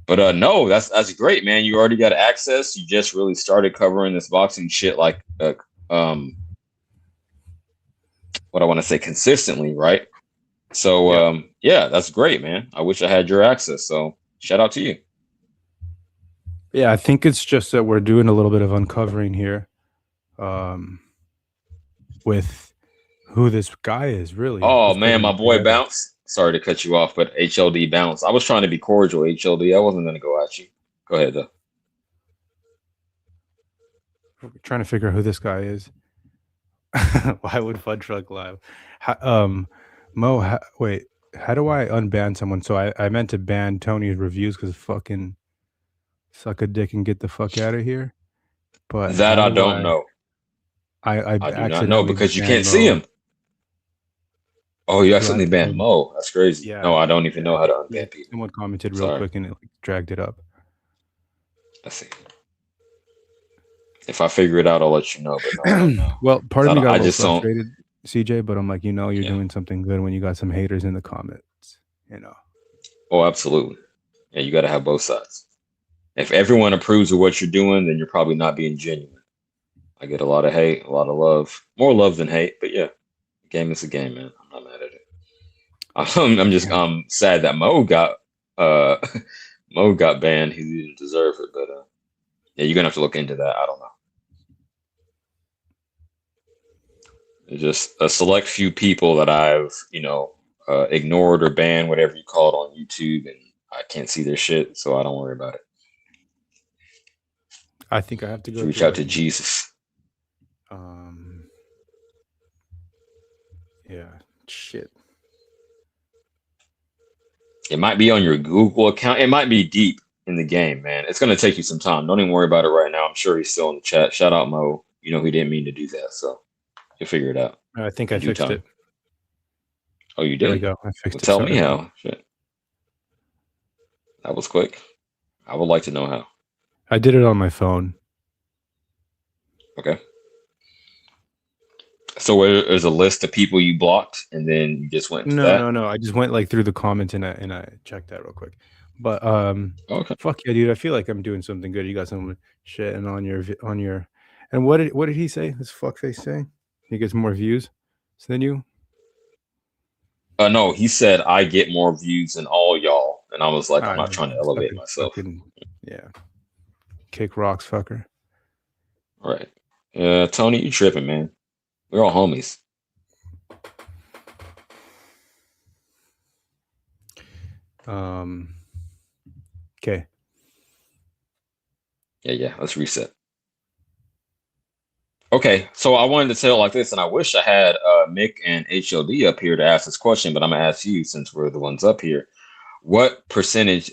But no, that's great, man. You already got access. You just really started covering this boxing shit like what I want to say consistently, right? So yeah, that's great, man. I wish I had your access. So shout out to you. Yeah, I think it's just that we're doing a little bit of uncovering here with who this guy is, really. Oh, man, my boy Bounce. Sorry to cut you off, but HLD Bounce. I was trying to be cordial, HLD. I wasn't going to go at you. Go ahead, though. We're trying to figure out who this guy is. Why would Fun Truck Live? Mo, wait, how do I unban someone? So I meant to ban Tony's reviews because fucking suck a dick and get the fuck out of here. But that I don't know. I do not know because you can't see him. Oh, you accidentally banned Mo. That's crazy. Yeah. No, I don't even know how to unban people. Someone commented real quick and it dragged it up. Let's see. If I figure it out, I'll let you know. But no. Well, part of me got a little frustrated, CJ, but I'm like, you're doing something good when you got some haters in the comments, Oh, absolutely. Yeah, you got to have both sides. If everyone approves of what you're doing, then you're probably not being genuine. I get a lot of hate, a lot of love, more love than hate, but yeah, the game is a game, man. I'm not mad at it. I'm just sad that Mo got banned. He didn't deserve it, but yeah, you're gonna have to look into that. I don't know. It's just a select few people that I've ignored or banned, whatever you call it, on YouTube, and I can't see their shit, so I don't worry about it. I think I have to go reach out to Jesus. Yeah, shit. It might be on your Google account. It might be deep in the game, man. It's gonna take you some time. Don't even worry about it right now. I'm sure he's still in the chat. Shout out Mo. He didn't mean to do that, so you'll figure it out. I think I fixed it. Oh, you did? There we go. I fixed it. Tell me how. Shit. That was quick. I would like to know how. I did it on my phone. Okay. So there's a list of people you blocked, and then you just went to that? No. I just went through the comments and I checked that real quick. But okay. Fuck yeah, dude. I feel like I'm doing something good. You got some shit and on your. And what did he say? This fuckface say? He gets more views than you? No, he said I get more views than all y'all. and I was like, I'm not trying to elevate myself. Yeah. Kick rocks, fucker. Right. Tony, you tripping, man. We're all homies. Okay. Yeah. Let's reset. Okay, so I wanted to tell like this, and I wish I had Mick and HLD up here to ask this question, but I'm gonna ask you since we're the ones up here. What percentage,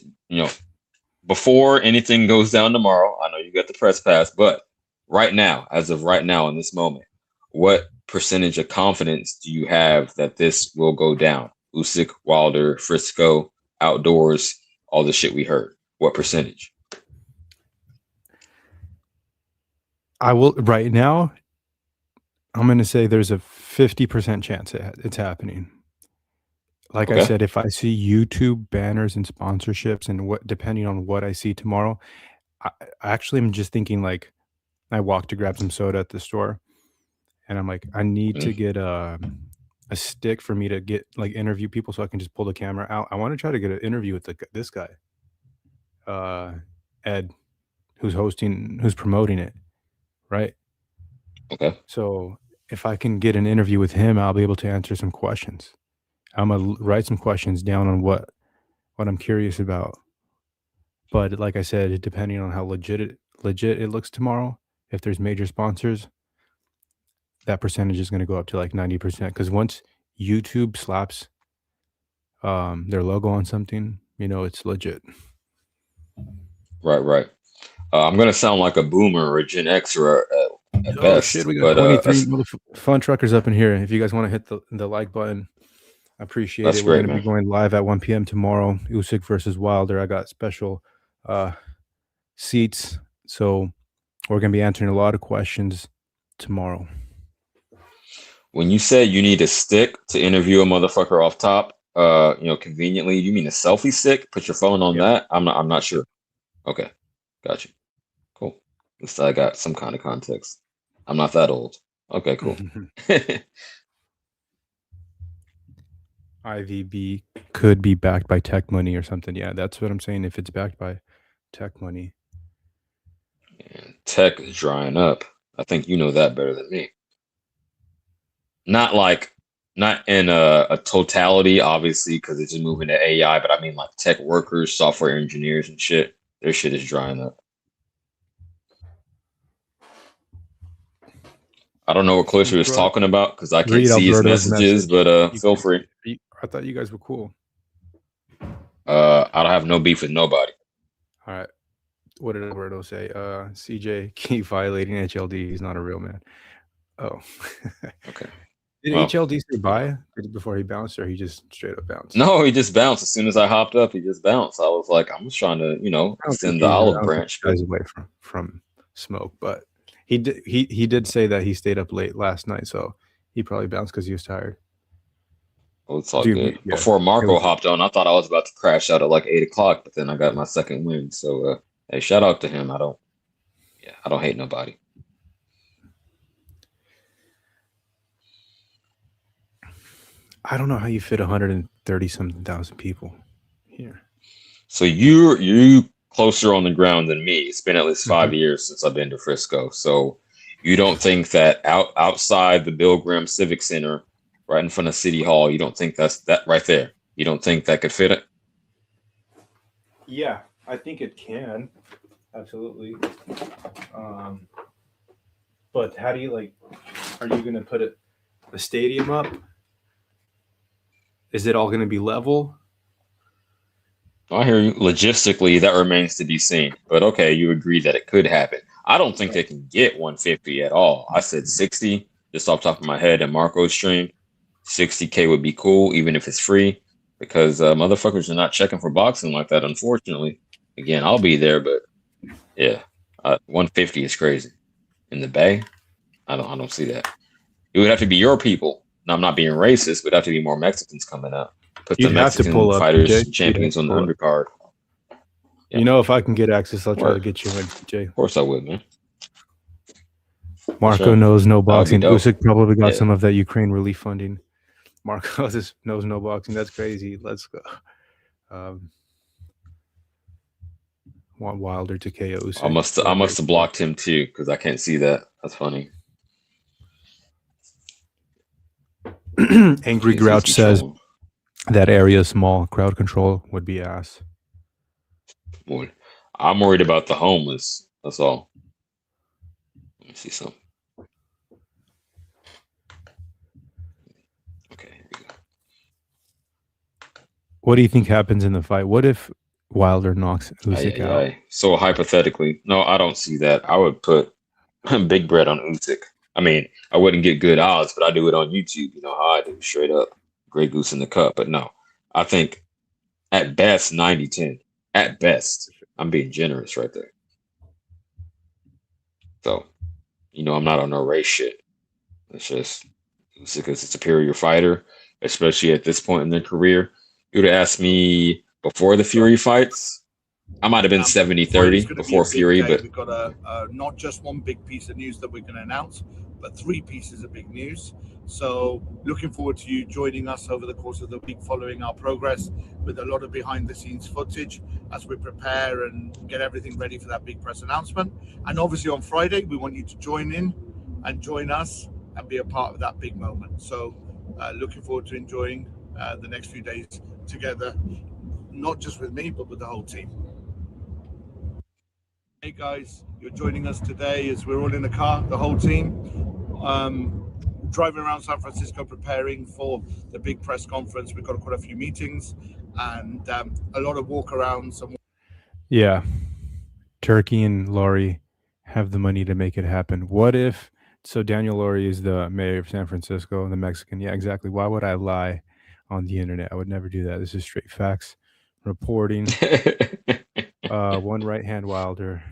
before anything goes down tomorrow? I know you got the press pass, but right now, as of right now in this moment, what percentage of confidence do you have that this will go down? Usyk, Wilder, Frisco, outdoors, all the shit we heard. What percentage? I will right now. I'm going to say there's a 50% chance it's happening. Like I said, if I see YouTube banners and sponsorships and depending on what I see tomorrow, I actually am just thinking like I walked to grab some soda at the store and I'm like, I need to get a stick for me to get like interview people so I can just pull the camera out. I want to try to get an interview with this guy, Ed, who's promoting it. Right. Okay. So if I can get an interview with him, I'll be able to answer some questions. I'm gonna write some questions down on what I'm curious about. But like I said, depending on how legit it looks tomorrow, if there's major sponsors, that percentage is going to go up to like 90%. Because once YouTube slaps their logo on something, it's legit. Right. I'm gonna sound like a boomer or a Gen Xer at best. Shit, we got 23 fun truckers up in here. If you guys want to hit the like button, I appreciate it. We're going to be going live at 1 p.m. tomorrow. Usyk versus Wilder. I got special seats, so we're going to be answering a lot of questions tomorrow. When you say you need a stick to interview a motherfucker off top, conveniently, you mean a selfie stick? Put your phone on that? I'm not sure. Okay, got you. Cool. At least I got some kind of context. I'm not that old. Okay, cool. IVB could be backed by tech money or something. Yeah, that's what I'm saying. If it's backed by tech money. And tech is drying up. I think you know that better than me. Not in a totality, obviously, because it's just moving to AI, but I mean like tech workers, software engineers and shit. Their shit is drying up. I don't know what Closer is talking about because I can't see his messages, but feel free. I thought you guys were cool. I don't have no beef with nobody. All right. What did Alberto say? CJ, keep violating HLD. He's not a real man. Oh. Okay. Did HLD say bye before he bounced, or he just straight up bounced? No, he just bounced. As soon as I hopped up, he just bounced. I was like, I'm just trying to, extend the olive branch. Guys away from smoke, but he did say that he stayed up late last night, so he probably bounced because he was tired. Well, it's all good. Yeah, before Marco hopped on, I thought I was about to crash out at like 8 o'clock, but then I got my second win. So, hey, shout out to him. I don't hate nobody. I don't know how you fit 130-something thousand people here. So you closer on the ground than me. It's been at least 5 years since I've been to Frisco. So you don't think that outside the Bill Graham Civic Center, right in front of City Hall, you don't think that's that right there? You don't think that could fit it? Yeah, I think it can. Absolutely. But how do you are you going to put a stadium up? Is it all going to be level? I hear you. Logistically, that remains to be seen. But okay, you agree that it could happen. I don't think they can get 150 at all. I said 60, just off the top of my head in Marco's stream. 60K would be cool, even if it's free, because motherfuckers are not checking for boxing like that, unfortunately. Again, I'll be there, but yeah, 150 is crazy. In the Bay, I don't see that. It would have to be your people. And I'm not being racist, but have to be more Mexicans coming out. Put the Mexican fighters, champions on the undercard. Yeah. If I can get access, I'll try to get you in, Jay. Of course I would, man. Marco knows no boxing. Usyk probably got some of that Ukraine relief funding. Marco knows no boxing. That's crazy. Let's go. want Wilder to KO Usyk. I must have blocked him too because I can't see that. That's funny. Angry Grouch says that area small, crowd control would be ass. Boy, I'm worried about the homeless. That's all. Let me see something. Okay, here we go. What do you think happens in the fight? What if Wilder knocks Usyk out? So hypothetically, no, I don't see that. I would put big bread on Usyk. I mean, I wouldn't get good odds, but I do it on YouTube. You know how I do, straight up. Grey Goose in the cup. But no, I think at best 90-10. At best. I'm being generous right there. So, you know, I'm not on no race shit. It's just Usyk is a superior fighter, especially at this point in their career. You would have asked me before the Fury fights, I might have been 70-30 before Fury, but we've got not just one big piece of news that we're going to announce, but 3 pieces of big news. So looking forward to you joining us over the course of the week following our progress with a lot of behind the scenes footage as we prepare and get everything ready for that big press announcement. And obviously on Friday, we want you to join in and join us and be a part of that big moment. So looking forward to enjoying the next few days together, not just with me, but with the whole team. Hey guys, you're joining us today as we're all in the car, the whole team, driving around San Francisco preparing for the big press conference. We've got quite a few meetings and a lot of walk-arounds. Yeah, Turkey and Laurie have the money to make it happen. What if, so Daniel Laurie is the mayor of San Francisco, the Mexican. Yeah, exactly. Why would I lie on the internet? I would never do that. This is straight facts reporting. One right hand Wilder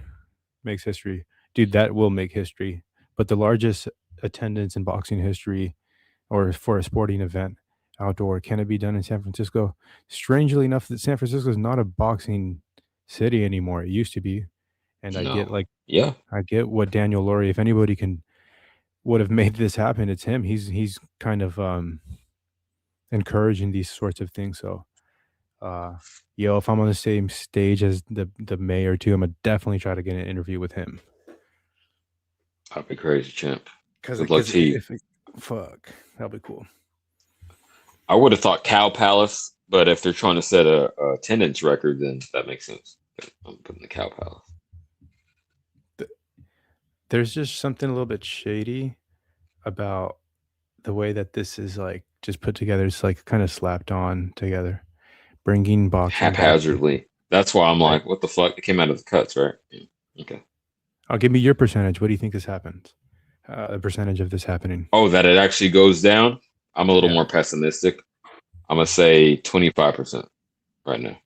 makes history. Dude, that will make history. But the largest attendance in boxing history or for a sporting event outdoor, can it be done in San Francisco? Strangely enough, that San Francisco is not a boxing city anymore. It used to be. And I get what Daniel Laurie, if anybody would have made this happen, it's him. He's kind of encouraging these sorts of things. So if I'm on the same stage as the mayor too, I'm gonna definitely try to get an interview with him. That'd be crazy, champ. Fuck, that'll be cool. I would have thought Cow Palace, but if they're trying to set a attendance record, then that makes sense. I'm putting the Cow Palace. There's just something a little bit shady about the way that this is like just put together. It's like kind of slapped on together. Bringing boxing haphazardly. That's why I'm like, what the fuck? It came out of the cuts, right? Yeah. Okay. Give me your percentage. What do you think this happens? The percentage of this happening. Oh, that it actually goes down? I'm a little more pessimistic. I'm going to say 25% right now.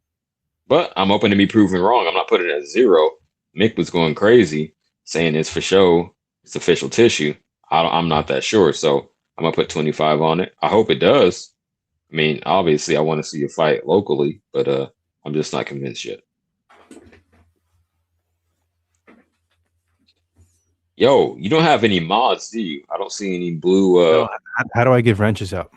But I'm open to be proven wrong. I'm not putting it at 0. Mick was going crazy saying it's for show. It's official tissue. I'm not that sure. So I'm going to put 25 on it. I hope it does. I mean, obviously, I want to see a fight locally, but I'm just not convinced yet. Yo, you don't have any mods, do you? I don't see any blue. No, how do I give wrenches out?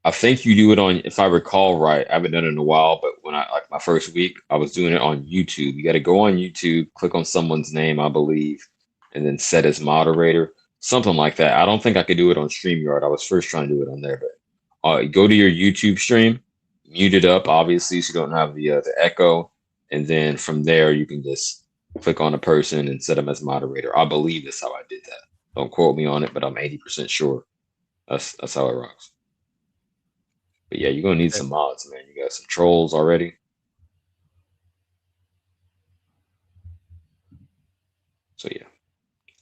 I think you do it on, if I recall right, I haven't done it in a while, but when my first week, I was doing it on YouTube. You got to go on YouTube, click on someone's name, I believe, and then set as moderator, something like that. I don't think I could do it on StreamYard. I was first trying to do it on there, but go to your YouTube stream, mute it up, obviously, so you don't have the echo. And then from there, you can just click on a person and set them as moderator. I believe that's how I did that. Don't quote me on it, but I'm 80% sure. That's how it rocks. But yeah, you're going to need some mods, man. You got some trolls already. So yeah,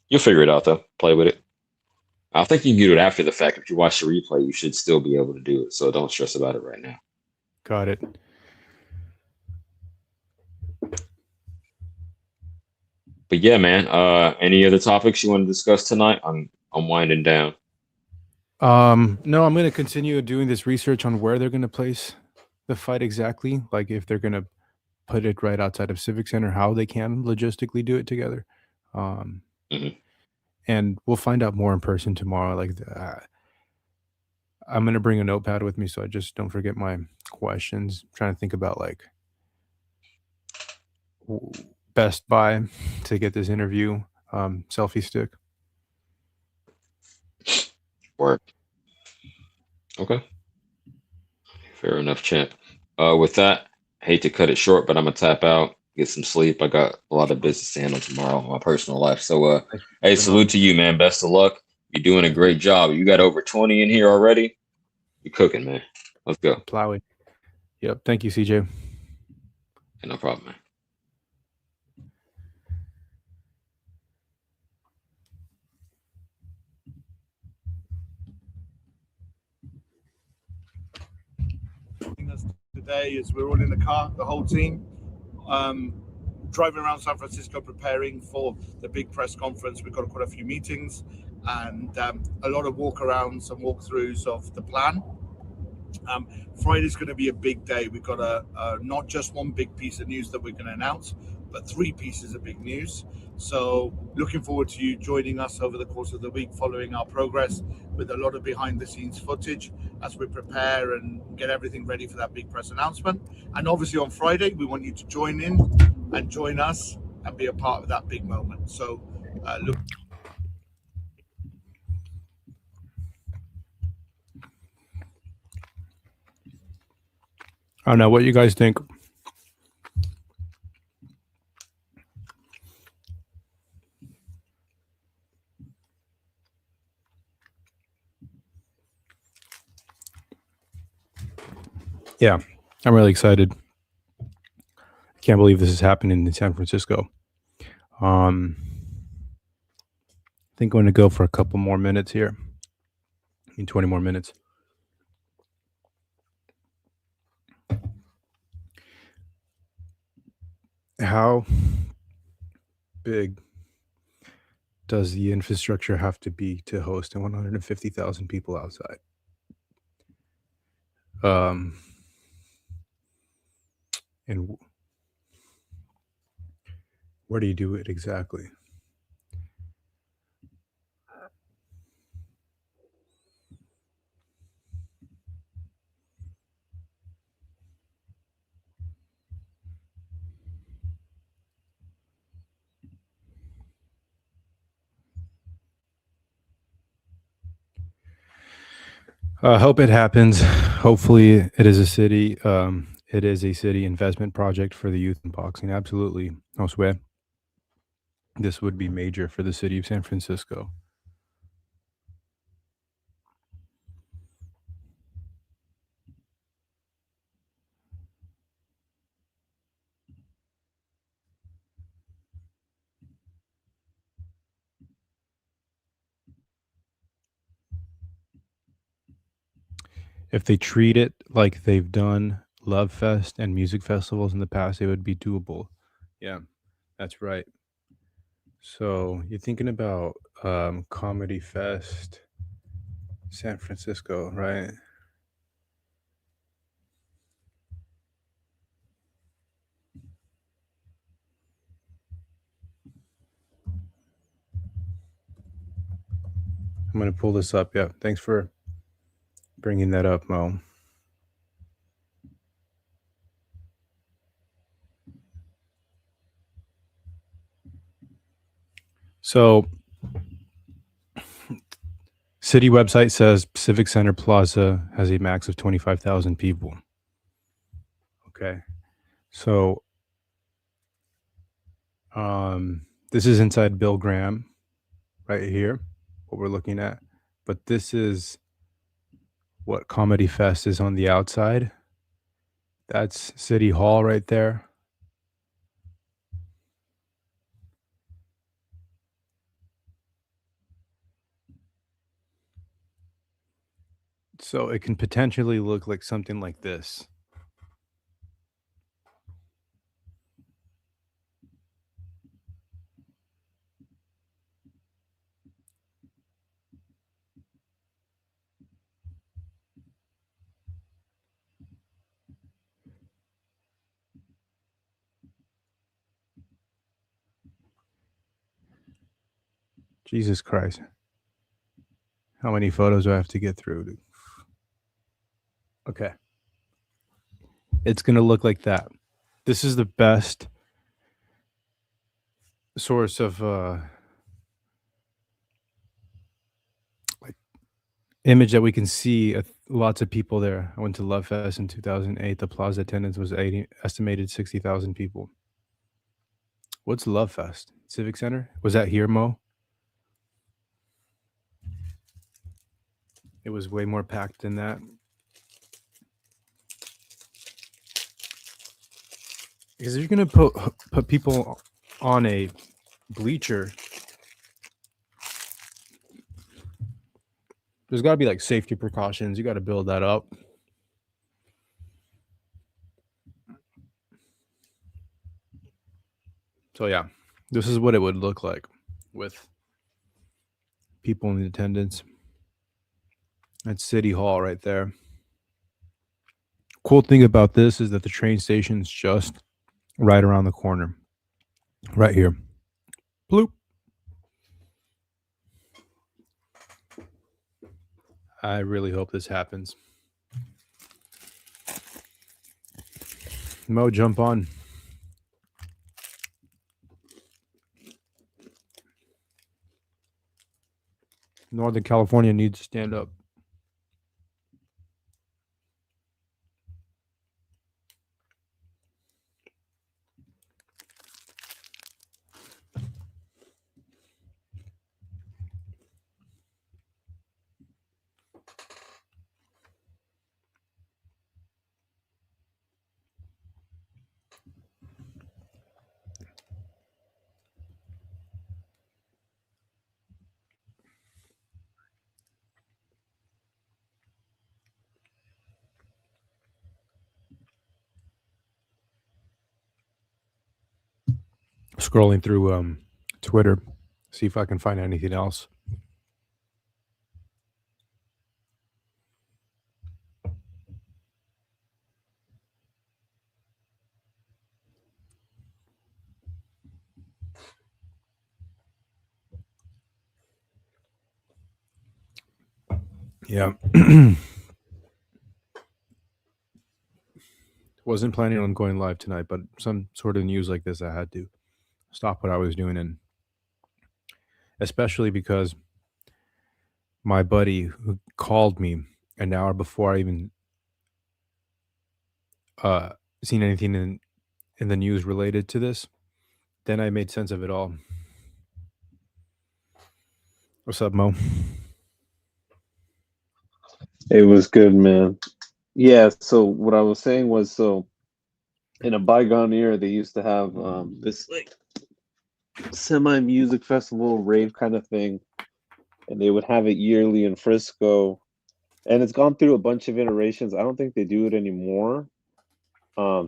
you'll figure it out though. Play with it. I think you can do it after the fact. If you watch the replay, you should still be able to do it. So don't stress about it right now. Got it. But yeah, man. Any other topics you want to discuss tonight? I'm winding down. No, I'm going to continue doing this research on where they're going to place the fight exactly. Like if they're going to put it right outside of Civic Center, how they can logistically do it together. And we'll find out more in person tomorrow. Like I'm going to bring a notepad with me so I just don't forget my questions. I'm trying to think about like Best Buy to get this interview selfie stick. Work. Okay. Fair enough, champ. With that, I hate to cut it short, but I'm gonna tap out, get some sleep. I got a lot of business to handle tomorrow in my personal life. So hey, salute to you, man. Best of luck. You're doing a great job. You got over 20 in here already. You're cooking, man. Let's go. Plowing. Yep. Thank you, CJ. No problem, man. Today is we're all in the car, the whole team, driving around San Francisco preparing for the big press conference. We've got quite a few meetings and a lot of walk-arounds and walkthroughs of the plan. Friday's going to be a big day. We've got not just one big piece of news that we're going to announce, but 3 pieces of big news. So looking forward to you joining us over the course of the week, following our progress with a lot of behind the scenes footage as we prepare and get everything ready for that big press announcement. And obviously on Friday, we want you to join in and join us and be a part of that big moment. So look. I don't know what you guys think. Yeah, I'm really excited. I can't believe this is happening in San Francisco. I think I'm going to go for a couple more minutes here. 20 more minutes. How big does the infrastructure have to be to host 150,000 people outside? And where do you do it exactly? Hope it happens. Hopefully it is a city. It is a city investment project for the youth in boxing. Absolutely. I swear. This would be major for the city of San Francisco. If they treat it like they've done Love Fest and music festivals in the past, it would be doable. Yeah, that's right. So you're thinking about Comedy Fest, San Francisco, right? I'm going to pull this up. Yeah, thanks for bringing that up, Mo. So city website says Civic Center Plaza has a max of 25,000 people. Okay. So this is inside Bill Graham right here, what we're looking at. But this is what Comedy Fest is on the outside. That's City Hall right there. So it can potentially look like something like this. Jesus Christ. How many photos do I have to get through? Okay. It's going to look like that. This is the best source of like image that we can see lots of people there. I went to Love Fest in 2008. The Plaza attendance was estimated 60,000 people. What's Love Fest? Civic Center? Was that here, Mo? It was way more packed than that. Because if you're gonna put people on a bleacher, there's got to be like safety precautions. You got to build that up. So yeah, this is what it would look like with people in attendance at City Hall right there. Cool thing about this is that the train station is just right around the corner. Right here. Bloop. I really hope this happens. Mo, jump on. Northern California needs to stand up. Scrolling through Twitter, see if I can find anything else. Yeah. Wasn't planning on going live tonight, but some sort of news like this, I had to stop what I was doing, and especially because my buddy who called me an hour before I even seen anything in the news related to this, then I made sense of it all. What's up, Mo? It was good, man. Yeah, so what I was saying was, so in a bygone era, they used to have this like semi-music festival rave kind of thing, and they would have it yearly in Frisco, and it's gone through a bunch of iterations. I don't think they do it anymore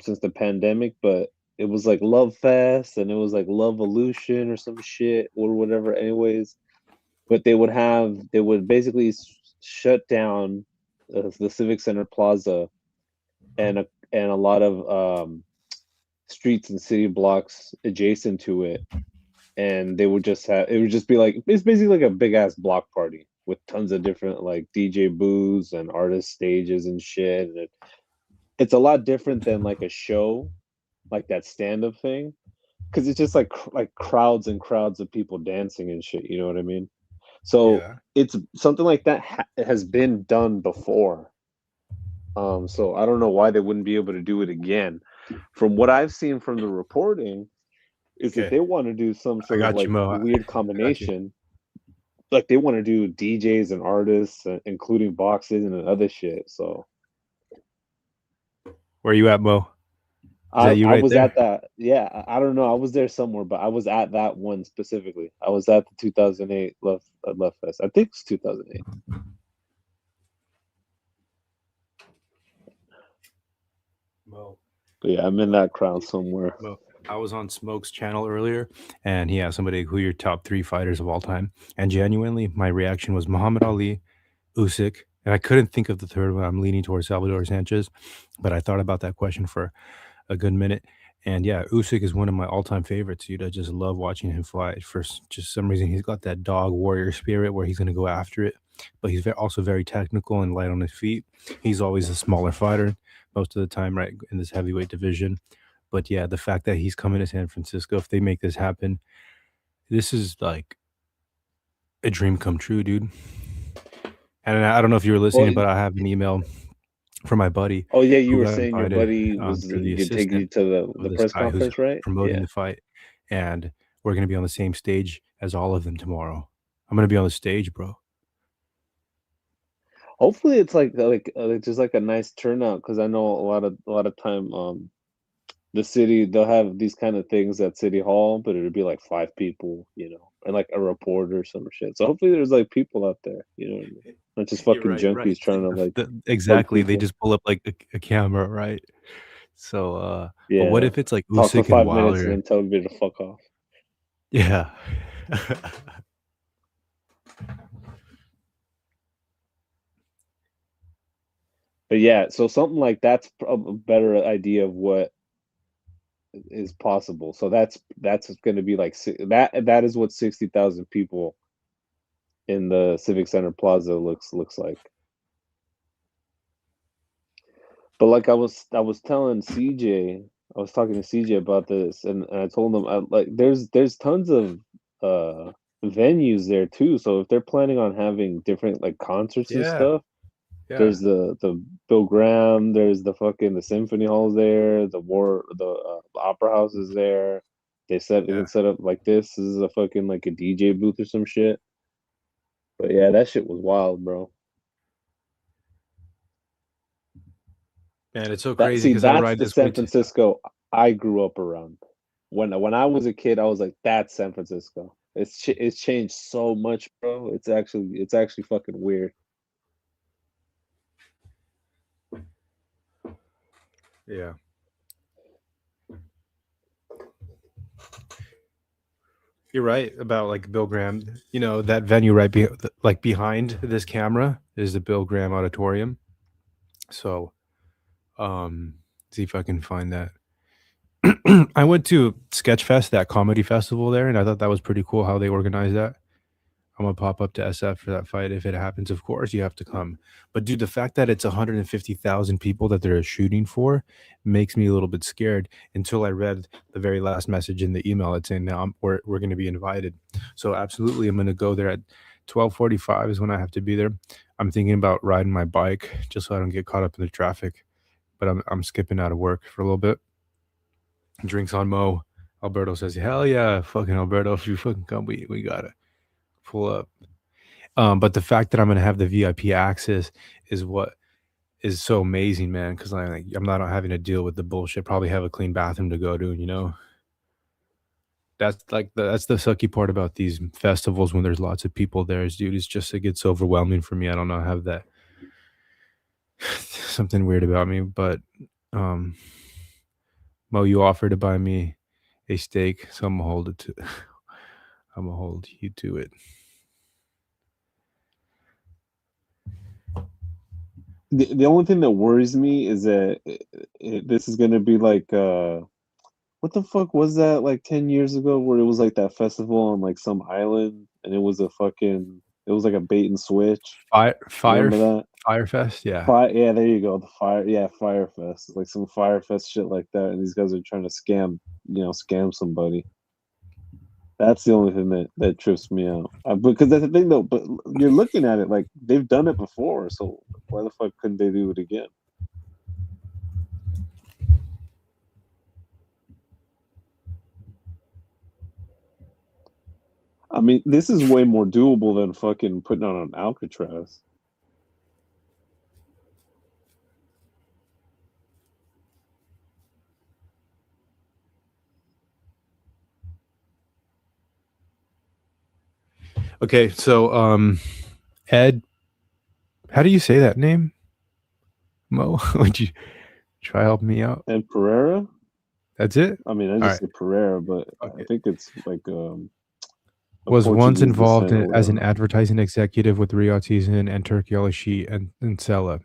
since the pandemic, but it was like Love Fest, and it was like Love Evolution or some shit or whatever anyways. But they would basically shut down the Civic Center Plaza and a lot of streets and city blocks adjacent to it, and it would just be like, it's basically like a big ass block party with tons of different like DJ booths and artist stages and shit. And it's a lot different than like a show, like that stand-up thing, because it's just like crowds and crowds of people dancing and shit. You know what I mean? So yeah. It's something like that has been done before. So I don't know why they wouldn't be able to do it again. From what I've seen from the reporting, is that they want to do some sort of like weird combination. Like they want to do DJs and artists, including boxes and other shit. So where are you at, Mo? I was at that. Yeah, I don't know. I was there somewhere, but I was at that one specifically. I was at the 2008 Love Fest. I think it's 2008. Mo. But yeah, I'm in that crowd somewhere. Mo. I was on Smoke's channel earlier, and he asked somebody who your top 3 fighters of all time. And genuinely, my reaction was Muhammad Ali, Usyk, and I couldn't think of the third one. I'm leaning towards Salvador Sanchez, but I thought about that question for a good minute. And yeah, Usyk is one of my all-time favorites, dude. I just love watching him fight. For just some reason, he's got that dog warrior spirit where he's going to go after it, but he's also very technical and light on his feet. He's always a smaller fighter most of the time, right, in this heavyweight division. But yeah, the fact that he's coming to San Francisco, if they make this happen, this is like a dream come true, dude. And I don't know if you were listening, but I have an email from my buddy. Oh yeah, you who were got saying your invited, buddy was through the you take you assistant to of the this press guy who's conference, right? promoting Yeah. the fight, and we're gonna be on the same stage as all of them tomorrow. I'm gonna be on the stage, bro. Hopefully, it's like just like a nice turnout, because I know a lot of time the city, they'll have these kind of things at City Hall, but it'll be like 5 people, you know, and like a reporter or some shit. So hopefully there's like people out there, you know what I mean? Not just You're fucking right, you're right. junkies trying to like bug Exactly. They people. just pull up like a camera, right? So, but what Yeah. if it's like Talk for Usyk and 5 minutes and Wilder? then tell everybody to fuck off. Yeah. But yeah, so something like that's a better idea of what is possible. So that's going to be like that is what 60,000 people in the Civic Center Plaza looks like. But like I was telling CJ, I was talking to CJ about this, and I told him like there's tons of venues there too. So if they're planning on having different like concerts and Yeah. stuff, Yeah. there's the Bill Graham, there's the fucking the Symphony Halls there, the Opera House is there. They can set up like this. This is a fucking like a DJ booth or some shit. But yeah, that shit was wild, bro. Man, it's so crazy because that's the San Francisco I grew up around. When I was a kid, I was like, that's San Francisco. It's changed so much, bro. It's actually fucking weird. Yeah. You're right about like Bill Graham. You know, that venue right behind this camera is the Bill Graham Auditorium. So, see if I can find that. I went to Sketchfest, that comedy festival there, and I thought that was pretty cool how they organized that. I'm gonna pop up to SF for that fight if it happens. Of course, you have to come. But dude, the fact that it's 150,000 people that they're shooting for makes me a little bit scared until I read the very last message in the email that's saying now we're going to be invited. So absolutely, I'm going to go there at 12:45 is when I have to be there. I'm thinking about riding my bike just so I don't get caught up in the traffic. But I'm skipping out of work for a little bit. Drinks on Mo. Alberto says, "Hell yeah, fucking Alberto! If you fucking come, we gotta pull up." But the fact that I'm gonna have the VIP access is what is so amazing, man. Because I'm not having to deal with the bullshit. Probably have a clean bathroom to go to, you know. That's that's the sucky part about these festivals when there's lots of people there. Dude, it's just it gets overwhelming for me. I don't know, I have that something weird about me, but Mo, you offered to buy me a steak, so I'm gonna hold you to it. The only thing that worries me is that this is gonna be like what the fuck was that like 10 years ago where it was like that festival on like some island and it was like a bait and switch. Firefest, yeah. Yeah, there you go. Firefest. Like some Firefest shit like that, and these guys are trying to scam somebody. That's the only thing that trips me out. Because that's the thing though, but you're looking at it like they've done it before, so why the fuck couldn't they do it again? I mean, this is way more doable than fucking putting on an Alcatraz. Okay, so Ed, how do you say that name? Mo, would you try helping me out? Ed Pereira? That's it? I mean, I just say Pereira, but okay. I think it's like was once involved as an advertising executive with Riyadh Season and Turkey Al-Ashi and Sela,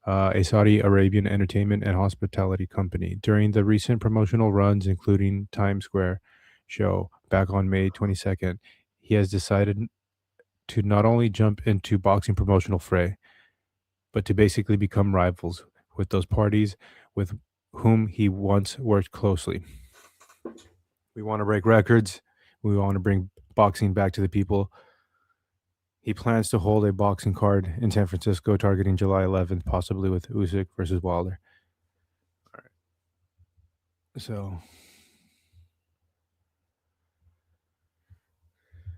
a Saudi Arabian entertainment and hospitality company. During the recent promotional runs, including Times Square show back on May 22nd, he has decided to not only jump into boxing promotional fray, but to basically become rivals with those parties with whom he once worked closely. We want to break records. We want to bring boxing back to the people. He plans to hold a boxing card in San Francisco targeting July 11th, possibly with Usyk versus Wilder. All right. So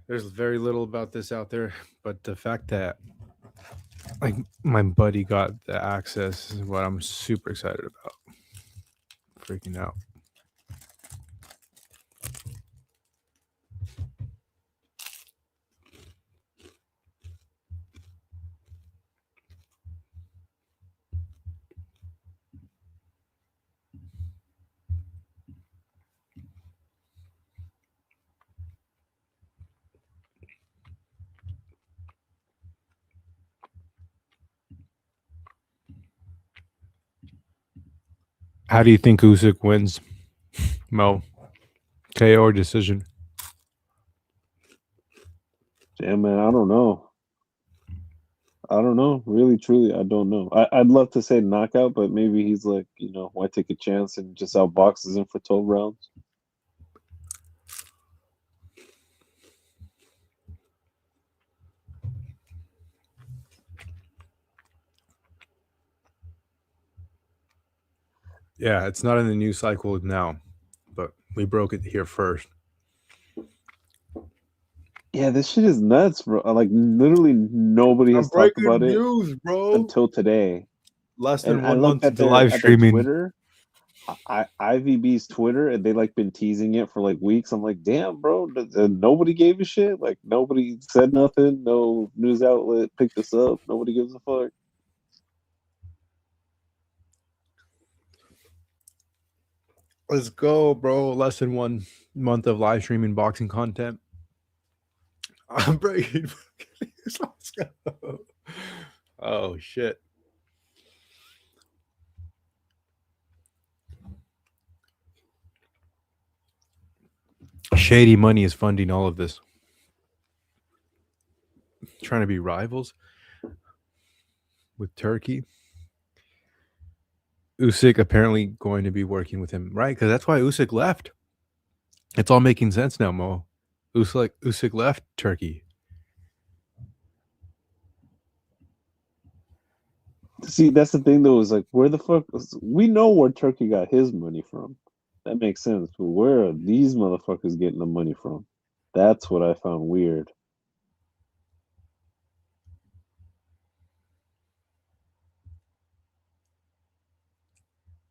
there's very little about this out there, but the fact that like my buddy got the access is what I'm super excited about. Freaking out. How do you think Usyk wins, Mo? KO or decision? Yeah, man, I don't know. Really, truly, I don't know. I'd love to say knockout, but maybe he's like, why take a chance and just outboxes him for 12 rounds? Yeah, it's not in the news cycle now, but we broke it here first. Yeah, this shit is nuts, bro. Like, literally nobody has talked about news, it bro. until today. Less than And 1 month at into live streaming. Twitter, IVB's Twitter, and they like been teasing it for like weeks. I'm like, damn, bro, nobody gave a shit. Like, nobody said nothing. No news outlet picked this up. Nobody gives a fuck. Let's go, bro. Less than 1 month of live streaming boxing content. I'm breaking. Let's go. Oh, shit. Shady money is funding all of this. Trying to be rivals with Turkey. Usyk apparently going to be working with him, right? Because that's why Usyk left. It's all making sense now, Mo. Usyk left Turkey. See, that's the thing though, is like, where the fuck we know where Turkey got his money from. That makes sense. But where are these motherfuckers getting the money from? That's what I found weird.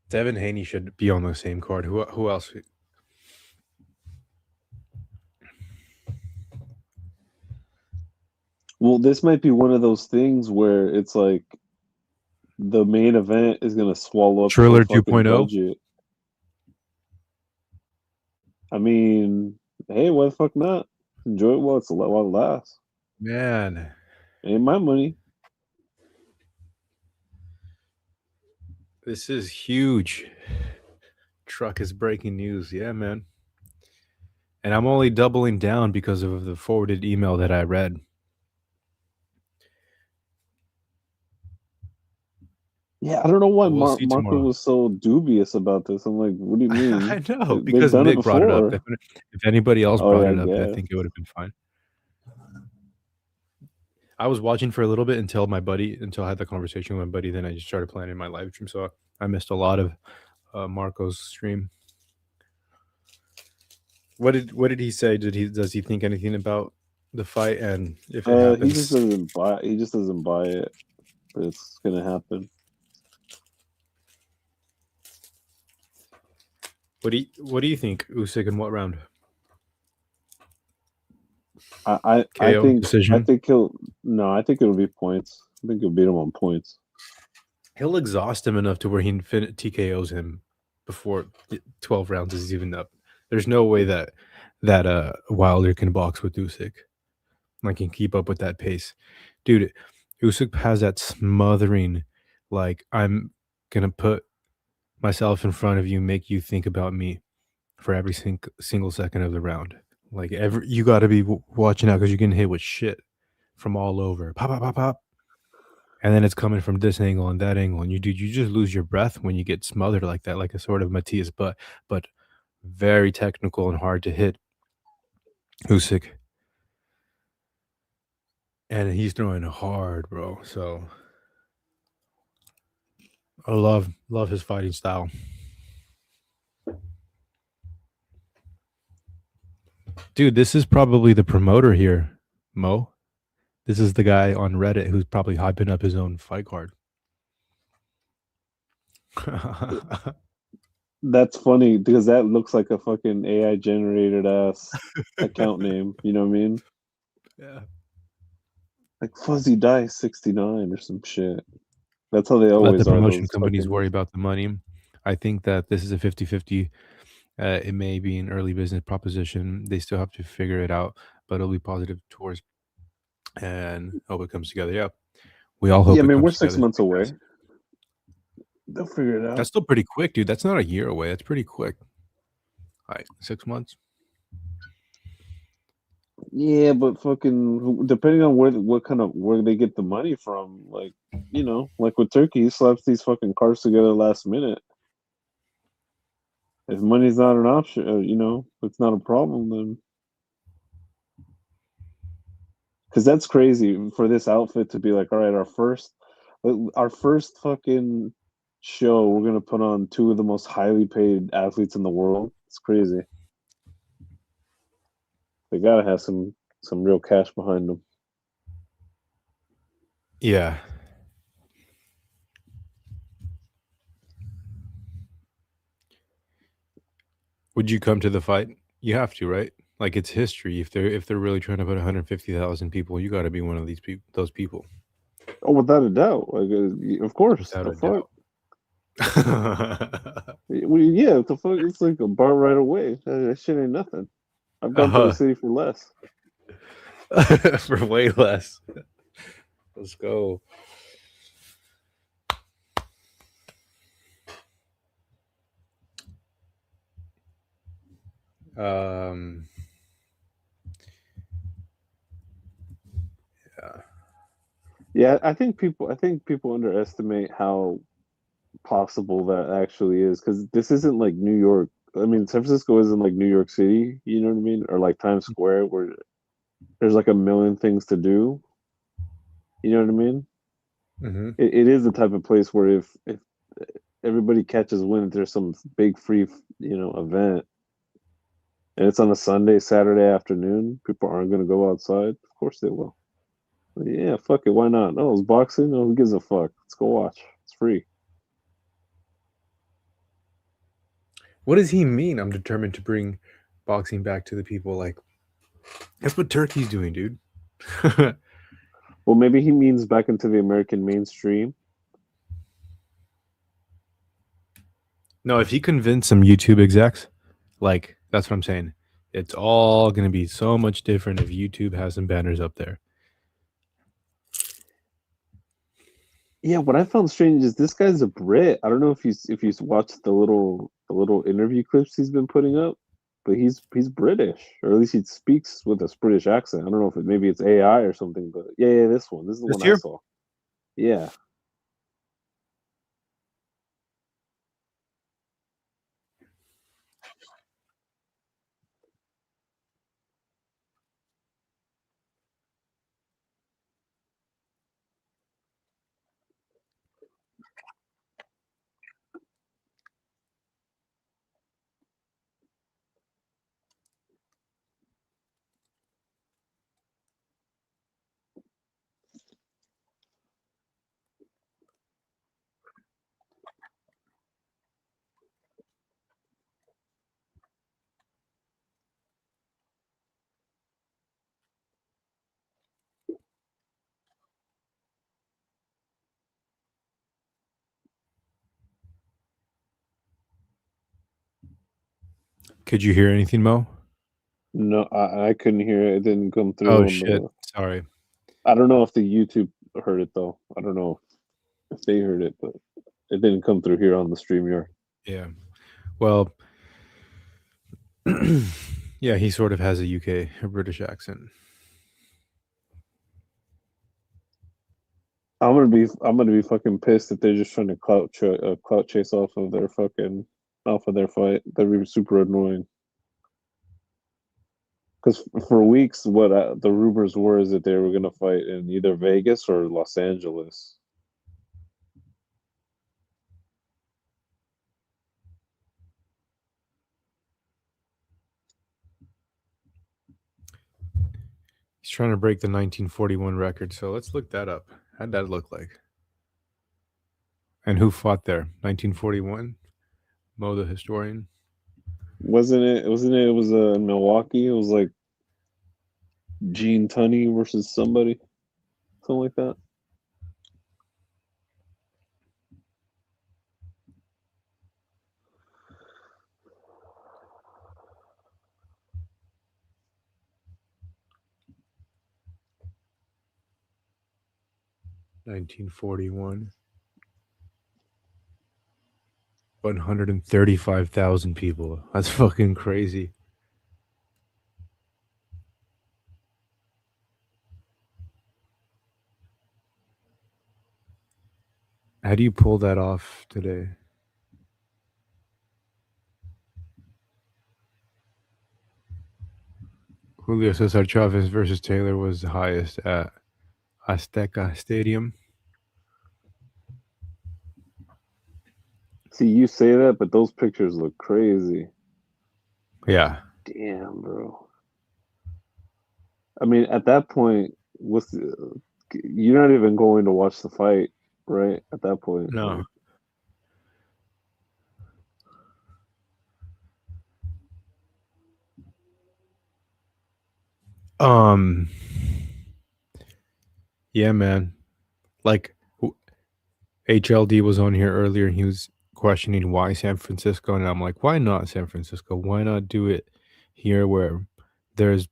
Devin Haney should be on the same card. Who else? Well, this might be one of those things where it's like the main event is gonna swallow up Triller the fucking 2.0. budget. I mean, hey, why the fuck not? Enjoy it while it lasts. Man, ain't my money. This is huge. Truck is breaking news. Yeah, man. And I'm only doubling down because of the forwarded email that I read. Yeah, I don't know why We'll see Marco tomorrow. was so dubious about this. I'm like, what do you mean? I know, They've because done it Nick brought it up. before. If anybody else Oh, brought yeah, it up, I yeah. think it would have been fine. I was watching for a little bit until I had the conversation with my buddy. Then I just started planning my live stream, so I missed a lot of Marco's stream. What did he say? Does he think anything about the fight, and if it happens? He just doesn't buy it. But it's gonna happen. What do you think, Usyk, in what round? I KO think decision? I think it'll be points. I think he'll beat him on points. He'll exhaust him enough to where he TKOs him before 12 rounds is even up. There's no way that Wilder can box with Usyk. Like, can keep up with that pace. Dude, Usyk has that smothering, like, I'm gonna put myself in front of you, make you think about me for every single second of the round. Like, you got to be watching out because you're getting hit with shit from all over. Pop, pop, pop, pop. And then it's coming from this angle and that angle. And you just lose your breath when you get smothered like that, like a sort of Matthias, but very technical and hard to hit. Usyk. And he's throwing hard, bro. So I love his fighting style. Dude, this is probably the promoter here, Mo. This is the guy on Reddit who's probably hyping up his own fight card. That's funny because that looks like a fucking AI generated ass account name. You know what I mean? Yeah. Like Fuzzy Dice 69 or some shit. That's how they Let always the are. promotion Those companies fucking... worry about the money. I think that this is a 50-50. It may be an early business proposition. They still have to figure it out, but it'll be positive towards and hope it comes together. Yeah. We all hope Yeah, it man, comes we're 6 together. months away. They'll figure it out. That's still pretty quick, dude. That's not a year away. That's pretty quick. All right, 6 months. Yeah, but fucking depending on where they get the money from, like, you know, like with Turkey, he slaps these fucking cards together last minute. If money's not an option, you know, it's not a problem, then because that's crazy for this outfit to be like, all right, our first fucking show, we're gonna put on two of the most highly paid athletes in the world. It's crazy. They gotta have some real cash behind them. Yeah. Would you come to the fight? You have to, right? Like it's history. If they're really trying to put 150,000 people, you got to be one of those people. Oh, without a doubt. Like, of course. Without The a fuck. doubt. Yeah, the fuck. It's like a bar right away. That shit ain't nothing. I've gone to the city for less. For way less. Let's go. Yeah, I think people underestimate how possible that actually is, because this isn't like New York. I mean, San Francisco isn't like New York City, you know what I mean? Or like Times Square where there's like a million things to do. You know what I mean? Mm-hmm. It is the type of place where if everybody catches wind, there's some big free, you know, event, and it's on a Sunday, Saturday afternoon, people aren't going to go outside. Of course they will. But yeah, fuck it. Why not? Oh, it's boxing. Oh, who gives a fuck? Let's go watch. It's free. What does he mean? I'm determined to bring boxing back to the people. Like, that's what Turkey's doing, dude. Well, maybe he means back into the American mainstream. No, if he convinced some YouTube execs, like, that's what I'm saying. It's all going to be so much different if YouTube has some banners up there. Yeah, what I found strange is this guy's a Brit. I don't know if you watched the little interview clips he's been putting up, but he's British, or at least he speaks with a British accent. I don't know if maybe it's AI or something, but yeah, this is the one I saw. Yeah. Could you hear anything, Mo? No, I couldn't hear it. It didn't come through. Oh, shit. Sorry. I don't know if the YouTube heard it, though. I don't know if they heard it, but it didn't come through here on the StreamYard. Yeah. Well, yeah, he sort of has a British accent. I'm gonna be fucking pissed if they're just trying to clout chase off of their fight. That'd be super annoying. Because for weeks, the rumors were is that they were going to fight in either Vegas or Los Angeles. He's trying to break the 1941 record, so let's look that up. How'd that look like? And who fought there? 1941? Mo the historian? Wasn't it? It was Milwaukee. It was like Gene Tunney versus somebody. Something like that. $1941. 135,000 people. That's fucking crazy. How do you pull that off today? Julio Cesar Chavez versus Taylor was the highest at Azteca Stadium. See, you say that, but those pictures look crazy. Yeah. Damn, bro. I mean, at that point, you're not even going to watch the fight, right? At that point, no. Yeah, man. Like HLD was on here earlier and he was questioning why San Francisco, and I'm like, why not San Francisco? Why not do it here where there's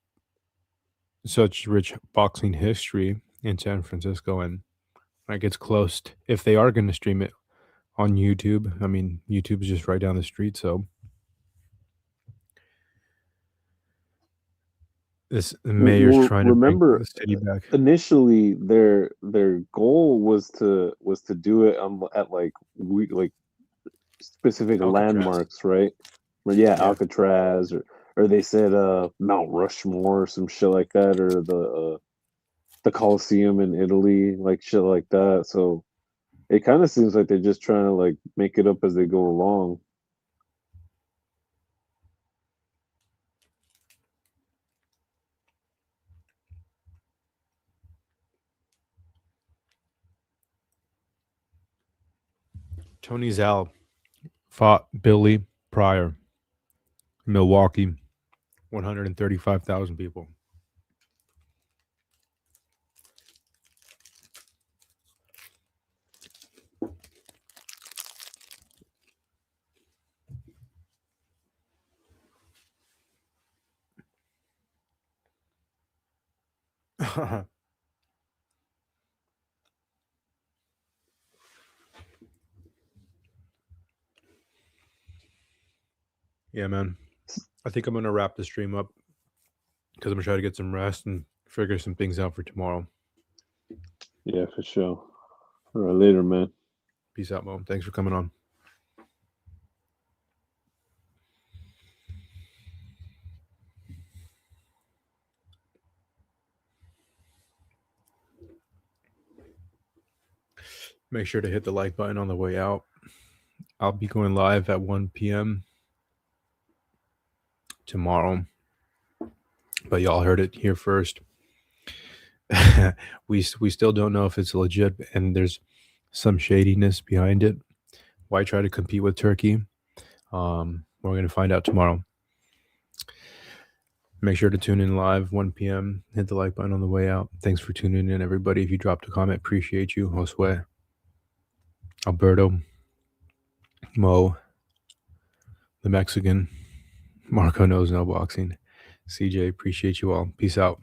such rich boxing history in San Francisco, and like it's close if they are going to stream it on YouTube. I mean, YouTube is just right down the street, so this mayor's trying to bring the city back. Initially, their goal was to do it at like specific Alcatraz. landmarks, right? Yeah, Alcatraz, or they said Mount Rushmore or some shit like that, or the Colosseum in Italy, like shit like that. So it kind of seems like they're just trying to like make it up as they go along. Tony Zal fought Billy Pryor, Milwaukee, 135,000 people. Yeah, man. I think I'm going to wrap the stream up because I'm going to try to get some rest and figure some things out for tomorrow. Yeah, for sure. All right, later, man. Peace out, Mo. Thanks for coming on. Make sure to hit the like button on the way out. I'll be going live at 1 p.m. tomorrow. But y'all heard it here first. we still don't know if it's legit and there's some shadiness behind it. Why try to compete with Turkey? We're going to find out tomorrow. Make sure to tune in live 1 p.m. Hit the like button on the way out. Thanks for tuning in, everybody. If you dropped a comment, appreciate you. Josue, Alberto, Mo, the Mexican, Marco knows no boxing, CJ, appreciate you all. Peace out.